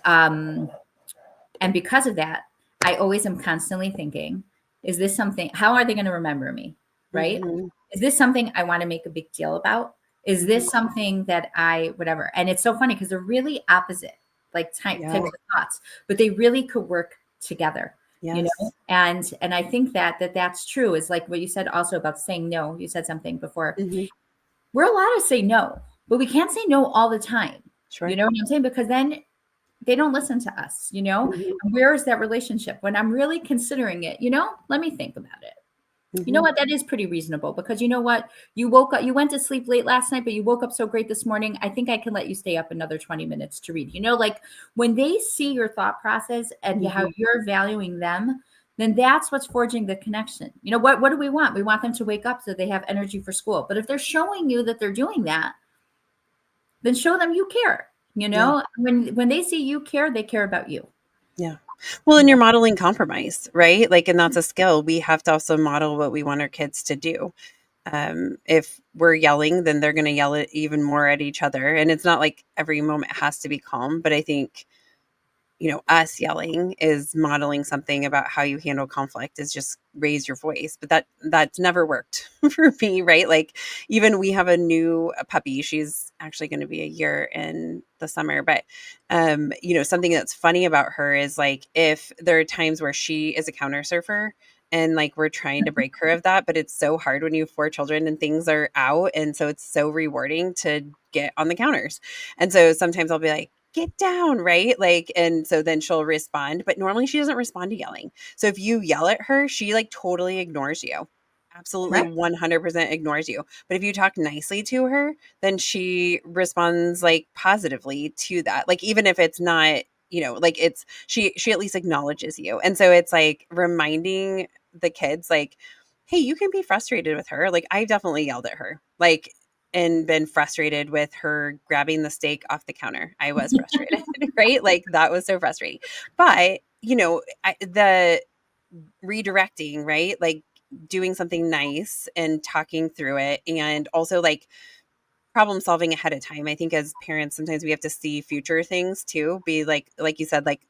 because of that, I always am constantly thinking, is this something, how are they going to remember me? Right? Mm-hmm. Is this something I want to make a big deal about? Is this something that whatever? And it's so funny because they're really opposite, like types of thoughts, but they really could work together, you know? And I think that's true, is like what you said also about saying no. You said something before. Mm-hmm. We're allowed to say no, but we can't say no all the time. Sure. You know what I'm saying? Because then they don't listen to us, you know? Mm-hmm. Where is that relationship? When I'm really considering it, let me think about it. Mm-hmm. You know what? That is pretty reasonable, because you know what? You woke up, you went to sleep late last night, but you woke up so great this morning. I think I can let you stay up another 20 minutes to read. Like when they see your thought process and how you're valuing them, then that's what's forging the connection. What do we want? We want them to wake up so they have energy for school. But if they're showing you that they're doing that, then show them you care. When they see you care, they care about you. Yeah. Well, and you're modeling compromise, right? Like, and that's a skill. We have to also model what we want our kids to do. If we're yelling, then they're going to yell it even more at each other. And it's not like every moment has to be calm, but I think, us yelling is modeling something about how you handle conflict, is just raise your voice. But that's never worked for me, right? Like, even we have a new puppy. She's actually going to be a year in the summer. But, something that's funny about her is like, if there are times where she is a counter surfer, and like we're trying to break her of that, but it's so hard when you have 4 children and things are out. And so it's so rewarding to get on the counters. And so sometimes I'll be like, get down, right? Like, and so then she'll respond, but normally she doesn't respond to yelling. So if you yell at her, she like totally ignores you. Absolutely. Right. 100% ignores you. But if you talk nicely to her, then she responds like positively to that. Like, even if it's not, like it's, she at least acknowledges you. And so it's like reminding the kids, like, hey, you can be frustrated with her. Like, I definitely yelled at her, like, and been frustrated with her grabbing the steak off the counter. I was frustrated, right? Like, that was so frustrating. But, the redirecting, right? Like doing something nice and talking through it, and also like problem solving ahead of time. I think as parents, sometimes we have to see future things too, be like you said, like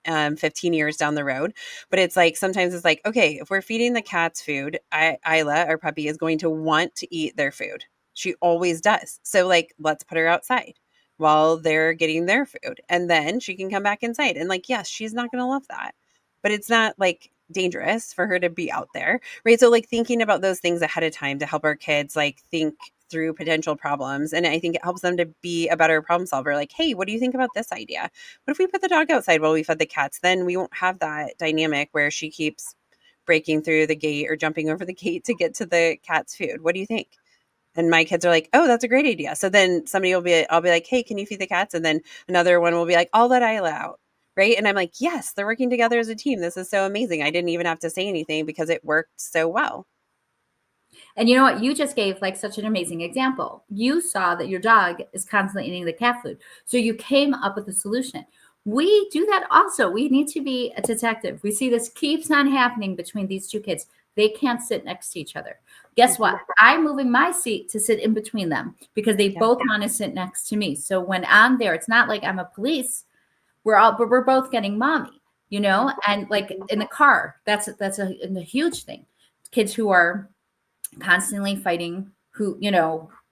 15 years down the road. But it's like, sometimes it's like, okay, if we're feeding the cats food, Isla, our puppy, is going to want to eat their food. She always does. So like, let's put her outside while they're getting their food, and then she can come back inside. And like, yes, she's not going to love that, but it's not like dangerous for her to be out there, right? So like thinking about those things ahead of time to help our kids like think through potential problems. And I think it helps them to be a better problem solver. Like, hey, what do you think about this idea? What if we put the dog outside while we fed the cats? Then we won't have that dynamic where she keeps breaking through the gate or jumping over the gate to get to the cat's food. What do you think? And my kids are like, oh, that's a great idea. So then I'll be like, hey, can you feed the cats? And then another one will be like, I'll let Isla out. Right. And I'm like, yes, they're working together as a team. This is so amazing. I didn't even have to say anything because it worked so well. And you know what? You just gave like such an amazing example. You saw that your dog is constantly eating the cat food. So you came up with a solution. We do that also. We need to be a detective. We see this keeps on happening between these two kids. They can't sit next to each other. Guess what? I'm moving my seat to sit in between them because they both want to sit next to me. So when I'm there, it's not like I'm a police. We're both getting mommy, and like in the car, that's a huge thing. Kids who are constantly fighting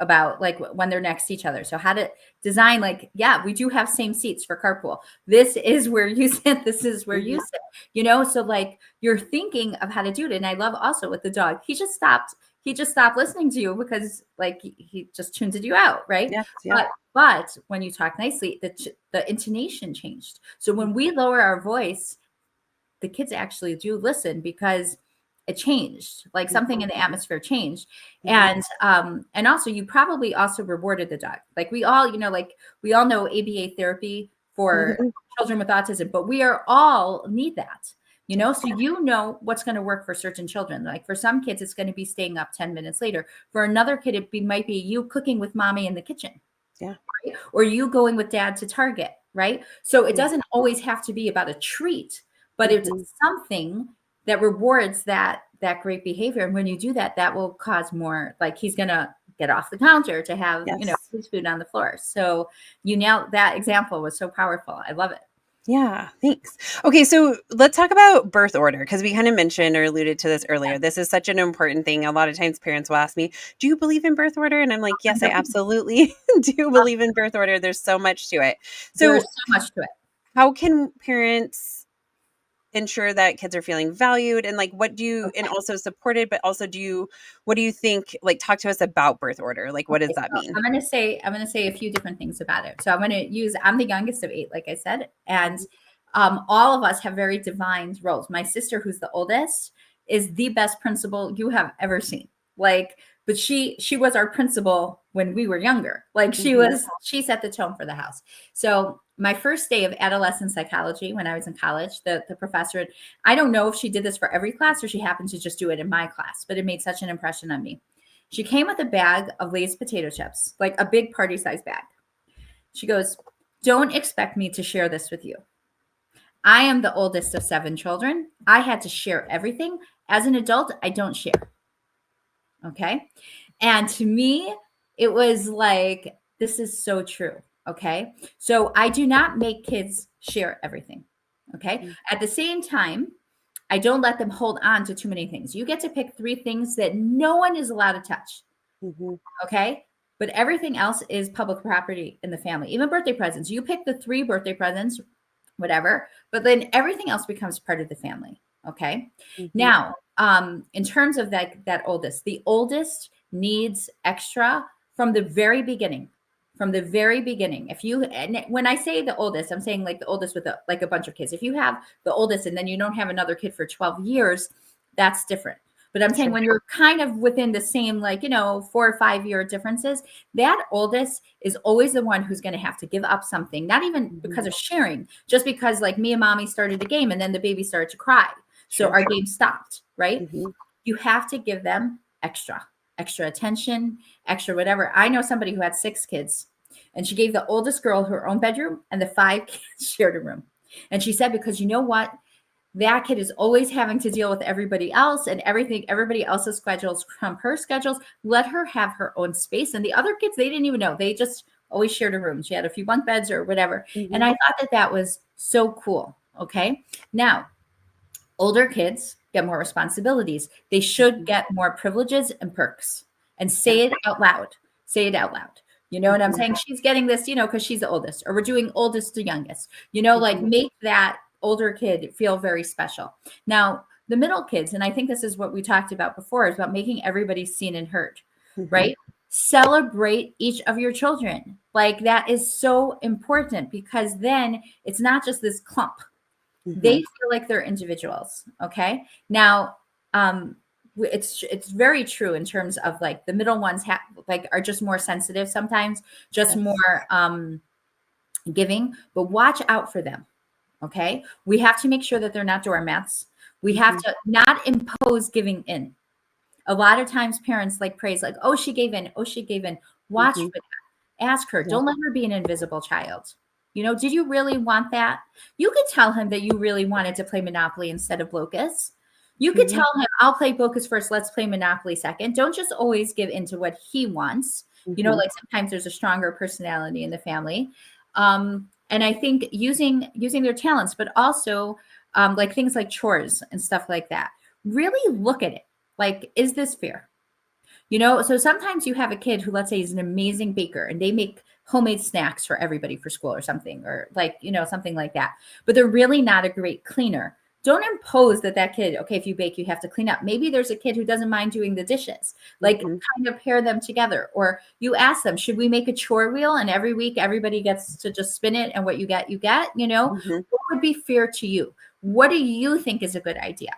about like when they're next to each other. So how to design, like, yeah, we do have same seats for carpool. This is where you sit. This is where you sit, so like you're thinking of how to do it. And I love also with the dog, he just stopped listening to you because like he just tunes you out. Right. Yes, yeah. But when you talk nicely, the intonation changed. So when we lower our voice, the kids actually do listen because it changed, like something in the atmosphere changed. And also you probably also rewarded the dog. Like we all know ABA therapy for children with autism, but we are all need that, so what's going to work for certain children. Like for some kids, it's going to be staying up 10 minutes later. For another kid, might be you cooking with mommy in the kitchen. Yeah. Right? Or you going with dad to Target. Right. So it doesn't always have to be about a treat, but it's something that rewards that great behavior. And when you do that, that will cause more, like he's going to get off the counter to have, his food on the floor. So that example was so powerful. I love it. Yeah, thanks. Okay, so let's talk about birth order, because we kind of mentioned or alluded to this earlier. This is such an important thing. A lot of times parents will ask me, do you believe in birth order? And I'm like, yes, I absolutely do believe in birth order. There's so much to it. So there's so much to it. How can parents ensure that kids are feeling valued, and like and also supported, but also what do you think, like, talk to us about birth order, like what does that mean? I'm going to say a few different things about it. So I'm the youngest of 8, like I said, and all of us have very defined roles. My sister, who's the oldest, is the best principal you have ever seen, but she was our principal when we were younger. Like she set the tone for the house. So my first day of adolescent psychology, when I was in college, the professor, I don't know if she did this for every class or she happened to just do it in my class, but it made such an impression on me. She came with a bag of Lay's potato chips, like a big party size bag. She goes, "Don't expect me to share this with you. I am the oldest of 7 children. I had to share everything. As an adult, I don't share." Okay. And to me, it was like, this is so true. Okay. So I do not make kids share everything. Okay. At the same time, I don't let them hold on to too many things. You get to pick 3 things that no one is allowed to touch. Okay. But everything else is public property in the family, even birthday presents. You pick the 3 birthday presents, whatever, but then everything else becomes part of the family. Okay. Now, in terms of that oldest, the oldest needs extra from the very beginning. When I say the oldest, I'm saying like the oldest with a bunch of kids. If you have the oldest and then you don't have another kid for 12 years, that's different. But I'm saying when you're kind of within the same, 4 or 5 year differences, that oldest is always the one who's going to have to give up something, not even because of sharing, just because like me and mommy started a game and then the baby started to cry. So our game stopped, right? You have to give them extra attention, extra whatever. I know somebody who had 6 kids, and she gave the oldest girl her own bedroom and the 5 kids shared a room. And she said, because you know what? That kid is always having to deal with everybody else and everybody else's schedules from her schedules. Let her have her own space. And the other kids, they didn't even know. They just always shared a room. She had a few bunk beds or whatever. And I thought that was so cool. Okay. Now, older kids get more responsibilities. They should get more privileges and perks. And say it out loud. Say it out loud. You know what I'm saying? She's getting this, because she's the oldest, or we're doing oldest to youngest, like make that older kid feel very special. Now, the middle kids, and I think this is what we talked about before, is about making everybody seen and heard, right? Celebrate each of your children. Like that is so important, because then it's not just this clump. They feel like they're individuals. Okay. Now, it's very true in terms of like the middle ones are just more sensitive sometimes, just more giving, but watch out for them. Okay. We have to make sure that they're not doormats. We have to not impose giving in. A lot of times parents praise oh, she gave in. Oh, she gave in. Watch for that. Ask her. Don't let her be an invisible child. Did you really want that? You could tell him that you really wanted to play Monopoly instead of Locust. You could tell him, I'll play Locust first. Let's play Monopoly second. Don't just always give into what he wants. Sometimes there's a stronger personality in the family. And I think using their talents, but also things like chores and stuff like that. Really look at it. Is this fair? So sometimes you have a kid who, let's say, is an amazing baker and they make homemade snacks for everybody for school or something, or something like that. But they're really not a great cleaner. Don't impose that kid, okay, if you bake, you have to clean up. Maybe there's a kid who doesn't mind doing the dishes, kind of pair them together. Or you ask them, should we make a chore wheel? And every week, everybody gets to just spin it. And what you get, what would be fair to you? What do you think is a good idea?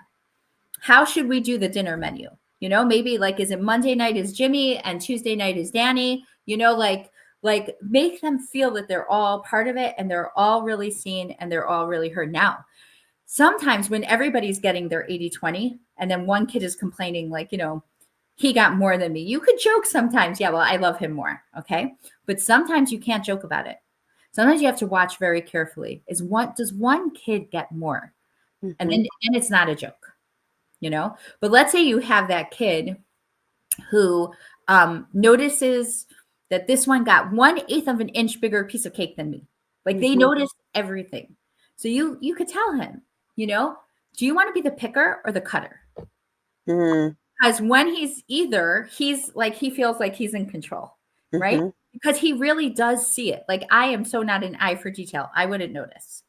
How should we do the dinner menu? Maybe is it Monday night is Jimmy and Tuesday night is Danny, make them feel that they're all part of it and they're all really seen and they're all really heard. Now, sometimes when everybody's getting their 80-20 and then one kid is complaining he got more than me, you could joke sometimes. Yeah, well, I love him more. Okay. But sometimes you can't joke about it. Sometimes you have to watch very carefully. Does one kid get more? And then it's not a joke, you know? But let's say you have that kid who notices that this one got 1/8 of an inch bigger piece of cake than me. Like they noticed everything. So you could tell him, you know, do you want to be the picker or the cutter? Because when he's like, he feels like he's in control, right? Because he really does see it. Like I am so not an eye for detail. I wouldn't notice.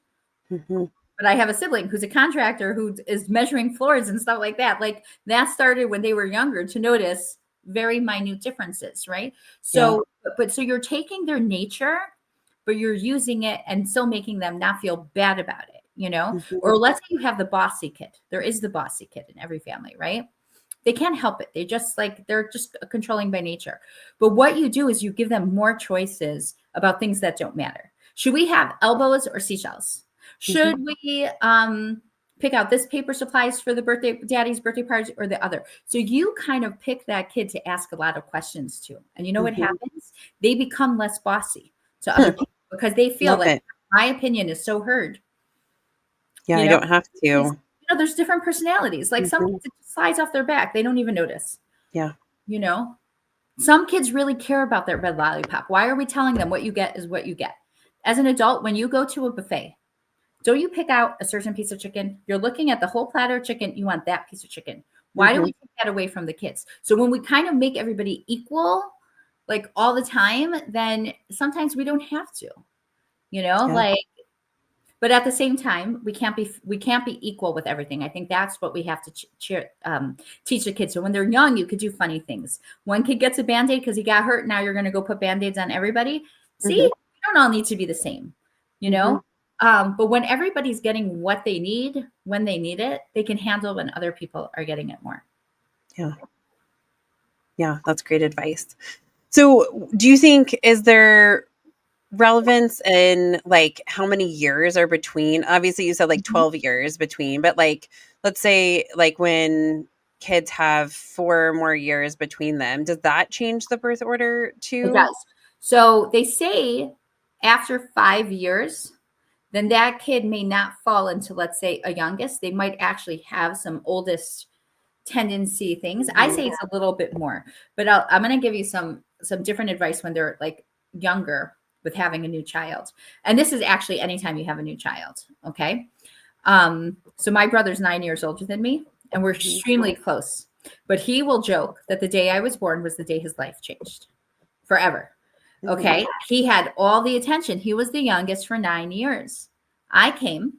But I have a sibling who's a contractor who is measuring floors and stuff like that. Like that started when they were younger to notice very minute differences, right? So, so you're taking their nature, but you're using it and still making them not feel bad about it, you know? Or let's say you have the bossy kid. There is the bossy kid in every family, right? They can't help it. They're just controlling by nature. But what you do is you give them more choices about things that don't matter. Should we have elbows or seashells? Should we pick out this paper supplies for the daddy's birthday party or the other? So you kind of pick that kid to ask a lot of questions to. And you know what happens? They become less bossy to other people because they feel like my opinion is so heard. Yeah, I don't have to. You know, there's different personalities. Like some kids, it just slides off their back. They don't even notice. Yeah. You know, some kids really care about their red lollipop. Why are we telling them what you get is what you get? As an adult, when you go to a buffet, don't you pick out a certain piece of chicken? You're looking at the whole platter of chicken. You want that piece of chicken. Why do we take that away from the kids? So when we kind of make everybody equal, like all the time, then sometimes we don't have to, you know, like, but at the same time, we can't be equal with everything. I think that's what we have to teach the kids. So when they're young, you could do funny things. One kid gets a Band-Aid because he got hurt. Now you're going to go put Band-Aids on everybody. See, we don't all need to be the same, you know? But when everybody's getting what they need, when they need it, they can handle when other people are getting it more. Yeah. Yeah, that's great advice. So do you think, is there relevance in like how many years are between? Obviously you said like 12 years between, but like, let's say like when kids have 4 more years between them, does that change the birth order too? It does. So they say after 5 years, then that kid may not fall into, let's say, a youngest. They might actually have some oldest tendency things. I say it's a little bit more, but I'm going to give you some different advice when they're like younger with having a new child. And this is actually anytime you have a new child. Okay. So my brother's 9 years older than me and we're extremely close, but he will joke that the day I was born was the day his life changed forever. Okay. He had all the attention. He was the youngest for 9 years. I came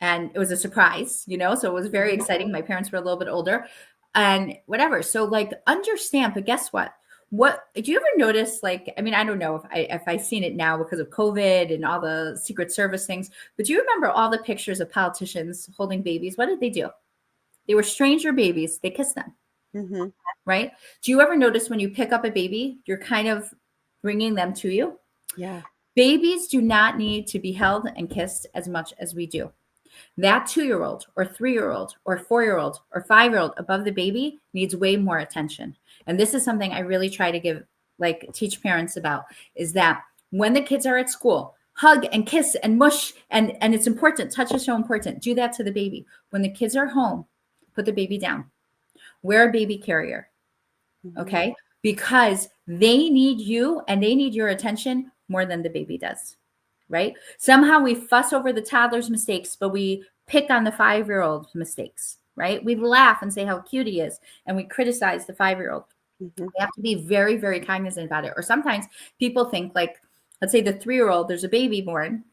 and it was a surprise, you know, so it was very exciting. My parents were a little bit older and whatever. So like understand, but guess what? What do you ever notice? Like, I mean, I don't know if I've seen it now because of COVID and all the Secret Service things, but do you remember all the pictures of politicians holding babies? What did they do? They were stranger babies. They kissed them. Right? Do you ever notice when you pick up a baby, you're kind of bringing them to you? Yeah. Babies do not need to be held and kissed as much as we do. That 2-year-old or 3-year-old or 4-year-old or 5-year-old above the baby needs way more attention. And this is something I really try to teach parents about, is that when the kids are at school, hug and kiss and mush, and it's important. Touch is so important. Do that to the baby. When the kids are home, put the baby down. Wear a baby carrier. Okay? Because they need you and they need your attention more than the baby does. Right? Somehow we fuss over the toddler's mistakes, but we pick on the 5-year-old mistakes, right? We laugh and say how cute he is, and we criticize the 5-year-old. We have to be very, very cognizant about it. Or sometimes people think, like, let's say the 3-year-old, there's a baby born.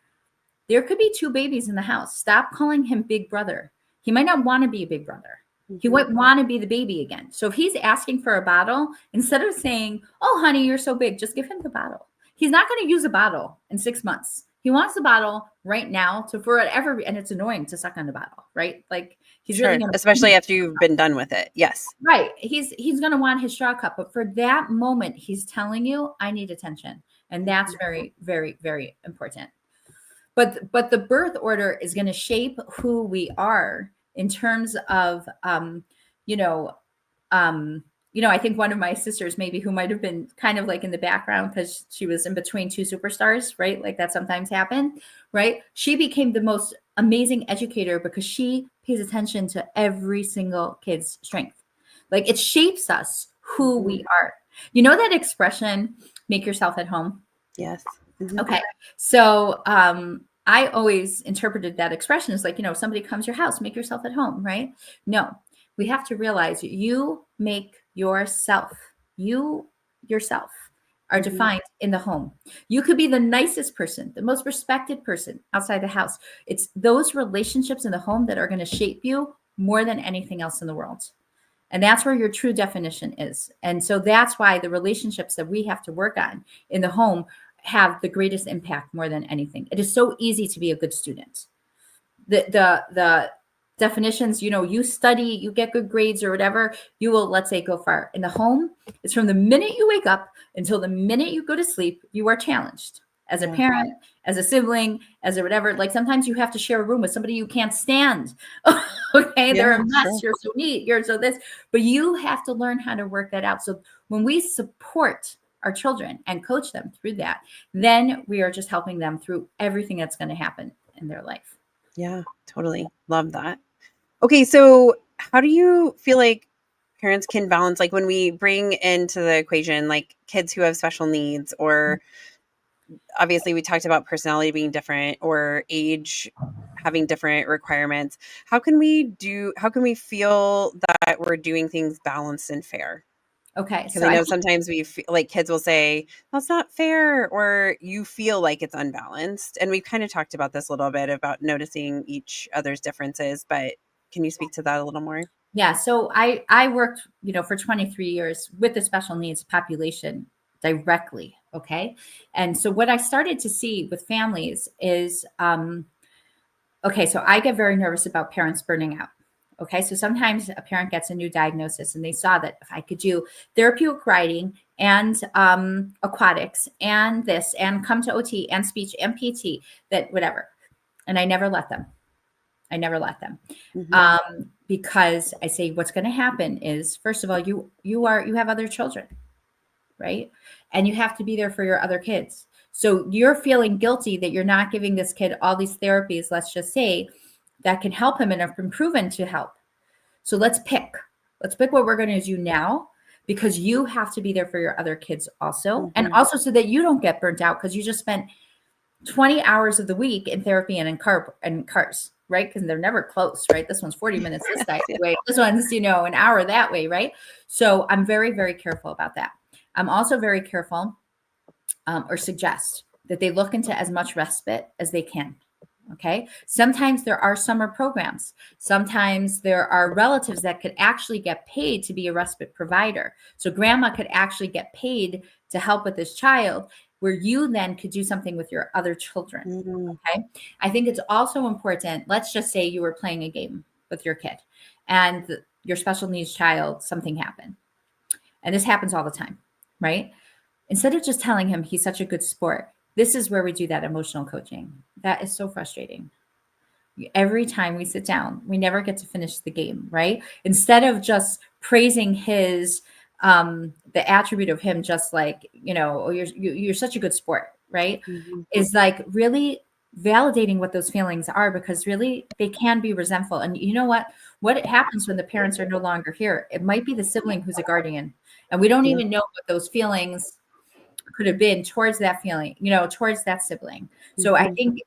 There could be 2 babies in the house. Stop calling him big brother. He might not want to be a big brother. He wouldn't want to be the baby again. So if he's asking for a bottle, instead of saying, oh, honey, you're so big, just give him the bottle. He's not going to use a bottle in 6 months. He wants the bottle right now for whatever, and it's annoying to suck on the bottle, right? Like he's really gonna, especially after you've been done with it. Yes. Right. He's going to want his straw cup, but for that moment, he's telling you, I need attention. And that's very, very, very important. But the birth order is going to shape who we are in terms of, I think one of my sisters, maybe, who might have been kind of like in the background because she was in between 2 superstars, right? Like that sometimes happened, right? She became the most amazing educator because she pays attention to every single kid's strength. Like it shapes us who we are. You know that expression, make yourself at home? Yes. Okay. So I always interpreted that expression as like, somebody comes to your house, make yourself at home, right? No, we have to realize you make yourself. You yourself are defined in the home. You could be the nicest person, the most respected person outside the house. It's those relationships in the home that are going to shape you more than anything else in the world. And that's where your true definition is. And so that's why the relationships that we have to work on in the home have the greatest impact more than anything. It is so easy to be a good student. The definitions, you study, you get good grades or whatever, you will, let's say, go far. In the home, it's from the minute you wake up until the minute you go to sleep, you are challenged as a parent, as a sibling, as a whatever. Like sometimes you have to share a room with somebody you can't stand. Okay, they're a mess. You're so neat. You're so this, but you have to learn how to work that out. So when we support our children and coach them through that, then we are just helping them through everything that's going to happen in their life. Yeah, totally. Love that. Okay, so how do you feel like parents can balance, like when we bring into the equation, like kids who have special needs, or obviously we talked about personality being different or age having different requirements. How can we feel that we're doing things balanced and fair? Okay. Because I know sometimes we feel like kids will say, that's not fair, or you feel like it's unbalanced. And we've kind of talked about this a little bit about noticing each other's differences, but can you speak to that a little more? Yeah. So I worked, for 23 years with the special needs population directly. Okay. And so what I started to see with families is, okay, so I get very nervous about parents burning out. Okay, so sometimes a parent gets a new diagnosis and they saw that if I could do therapeutic writing and aquatics and this and come to OT and speech and PT, that whatever. And I never let them. Because I say what's going to happen is, first of all, you have other children, right? And you have to be there for your other kids. So you're feeling guilty that you're not giving this kid all these therapies, let's just say, that can help him and have been proven to help. So let's pick what we're going to do now, because you have to be there for your other kids also. And also so that you don't get burnt out because you just spent 20 hours of the week in therapy and in cars, right? Because they're never close, right? This one's 40 minutes this way. This one's, an hour that way, right? So I'm very, very careful about that. I'm also very careful or suggest that they look into as much respite as they can. Okay. Sometimes there are summer programs. Sometimes there are relatives that could actually get paid to be a respite provider. So grandma could actually get paid to help with this child, where you then could do something with your other children. Okay. I think it's also important. Let's just say you were playing a game with your kid and your special needs child, something happened. And this happens all the time, right? Instead of just telling him he's such a good sport, this is where we do that emotional coaching. That is so frustrating. Every time we sit down, we never get to finish the game, right? Instead of just praising his, the attribute of him, just like, oh, you're such a good sport, right? Is like really validating what those feelings are, because really they can be resentful. And you know what happens when the parents are no longer here? It might be the sibling who's a guardian, and we don't even know what those feelings could have been towards that feeling, towards that sibling. So I think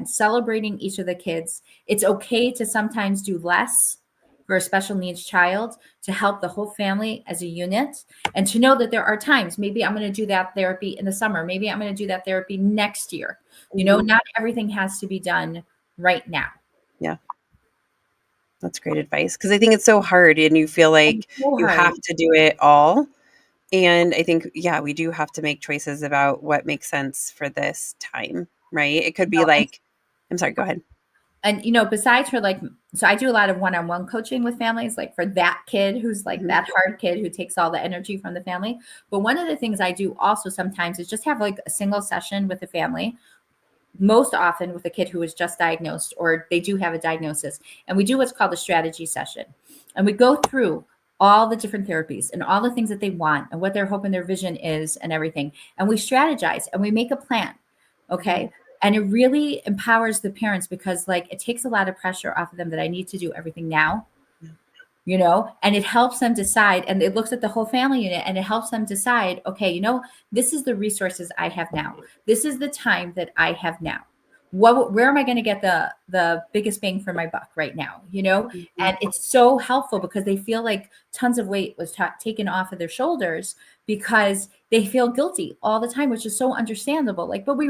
celebrating each of the kids, it's okay to sometimes do less for a special needs child to help the whole family as a unit, and to know that there are times, maybe I'm going to do that therapy in the summer. Maybe I'm going to do that therapy next year. Not everything has to be done right now. Yeah. That's great advice. Because I think it's so hard and you feel like you have to do it all. And I think, we do have to make choices about what makes sense for this time, right? It could be I'm sorry, go ahead. And, besides for so I do a lot of one-on-one coaching with families, like for that kid who's like that hard kid who takes all the energy from the family. But one of the things I do also sometimes is just have like a single session with the family, most often with a kid who is just diagnosed or they do have a diagnosis. And we do what's called a strategy session. And we go through all the different therapies and all the things that they want and what they're hoping their vision is and everything. And we strategize and we make a plan. Okay. And it really empowers the parents because like it takes a lot of pressure off of them that I need to do everything now, and it helps them decide, and it looks at the whole family unit and it helps them decide, okay, this is the resources I have now. This is the time that I have now. Where am I going to get the biggest bang for my buck right now? And it's so helpful because they feel like tons of weight was taken off of their shoulders because they feel guilty all the time, which is so understandable. Like, but we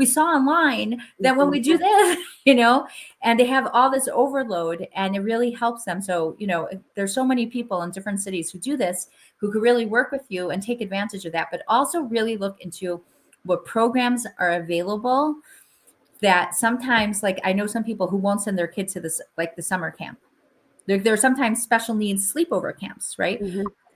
saw online that when we do this, and they have all this overload and it really helps them. So, there's so many people in different cities who do this, who could really work with you and take advantage of that, but also really look into what programs are available. That sometimes, like, I know some people who won't send their kids to this, like the summer camp. There are sometimes special needs sleepover camps, right?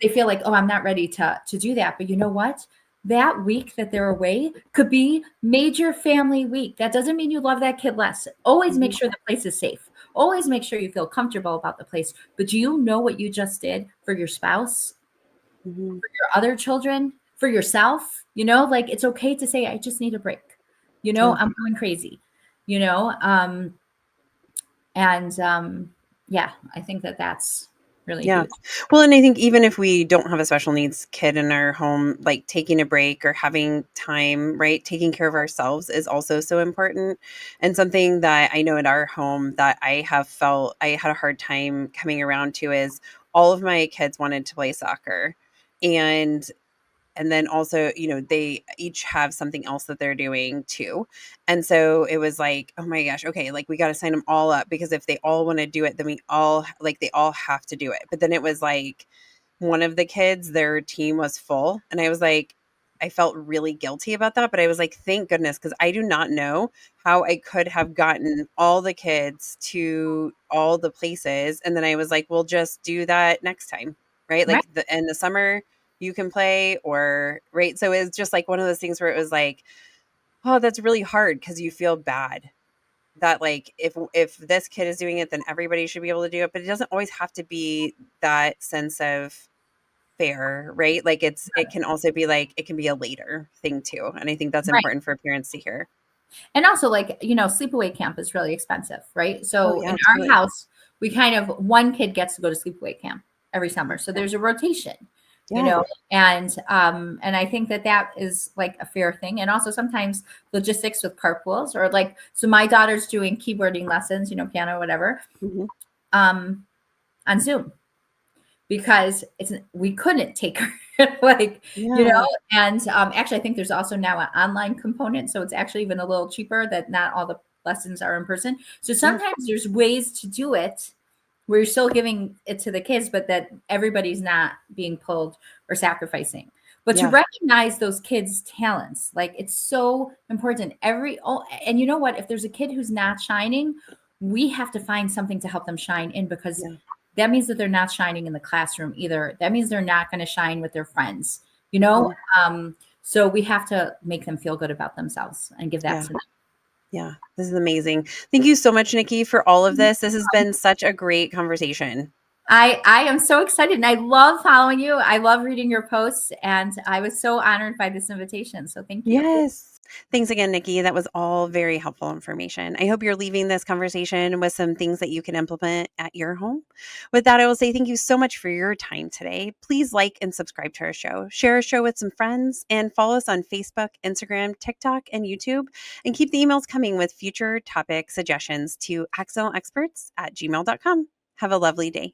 They feel like, oh, I'm not ready to do that. But you know what? That week that they're away could be major family week. That doesn't mean you love that kid less. Always make sure the place is safe. Always make sure you feel comfortable about the place. But do you know what you just did for your spouse, for your other children, for yourself? Like, it's okay to say, I just need a break. I'm going crazy, I think that's really huge. Well, and I think even if we don't have a special needs kid in our home, like taking a break or having time, right, taking care of ourselves is also so important. And something that I know in our home that I have felt I had a hard time coming around to is all of my kids wanted to play soccer. And then also, they each have something else that they're doing too. And so it was like, oh my gosh, okay, like we got to sign them all up because if they all want to do it, then they all have to do it. But then it was like one of the kids, their team was full. And I was like, I felt really guilty about that. But I was like, thank goodness, because I do not know how I could have gotten all the kids to all the places. And then I was like, we'll just do that next time. Right. Like in the summer, you can play right. So it's just like one of those things where it was like, oh, that's really hard because you feel bad that like, if this kid is doing it, then everybody should be able to do it. But it doesn't always have to be that sense of fair, right? Like it can also be like, it can be a later thing too. And I think that's important for parents to hear. And also like, sleepaway camp is really expensive, right? So in our house, we kind of, one kid gets to go to sleepaway camp every summer. So there's a rotation. And I think that is like a fair thing. And also sometimes logistics with carpools or like, so my daughter's doing keyboarding lessons, piano, whatever, on Zoom because we couldn't take her and actually I think there's also now an online component. So it's actually even a little cheaper that not all the lessons are in person. So sometimes there's ways to do it where you're still giving it to the kids, but that everybody's not being pulled or sacrificing. But to recognize those kids' talents, like it's so important. And you know what? If there's a kid who's not shining, we have to find something to help them shine in because that means that they're not shining in the classroom either. That means they're not going to shine with their friends, So we have to make them feel good about themselves and give that to them. Yeah, this is amazing. Thank you so much, Nikki, for all of this. This has been such a great conversation. I am so excited and I love following you. I love reading your posts and I was so honored by this invitation. So thank you. Yes. Thanks again, Nikki. That was all very helpful information. I hope you're leaving this conversation with some things that you can implement at your home. With that, I will say thank you so much for your time today. Please like and subscribe to our show. Share our show with some friends and follow us on Facebook, Instagram, TikTok, and YouTube. And keep the emails coming with future topic suggestions to accidentalexperts@gmail.com. Have a lovely day.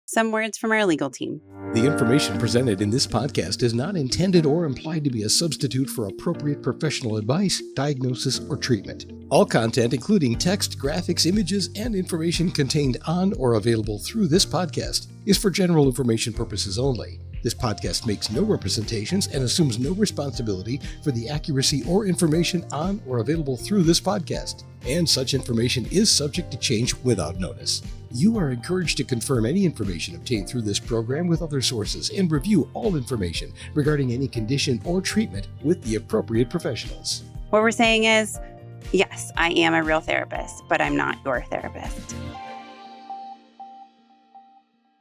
Some words from our legal team. The information presented in this podcast is not intended or implied to be a substitute for appropriate professional advice, diagnosis, or treatment. All content, including text, graphics, images, and information contained on or available through this podcast, is for general information purposes only. This podcast makes no representations and assumes no responsibility for the accuracy or information on or available through this podcast, and such information is subject to change without notice. You are encouraged to confirm any information obtained through this program with other sources and review all information regarding any condition or treatment with the appropriate professionals. What we're saying is, yes, I am a real therapist, but I'm not your therapist.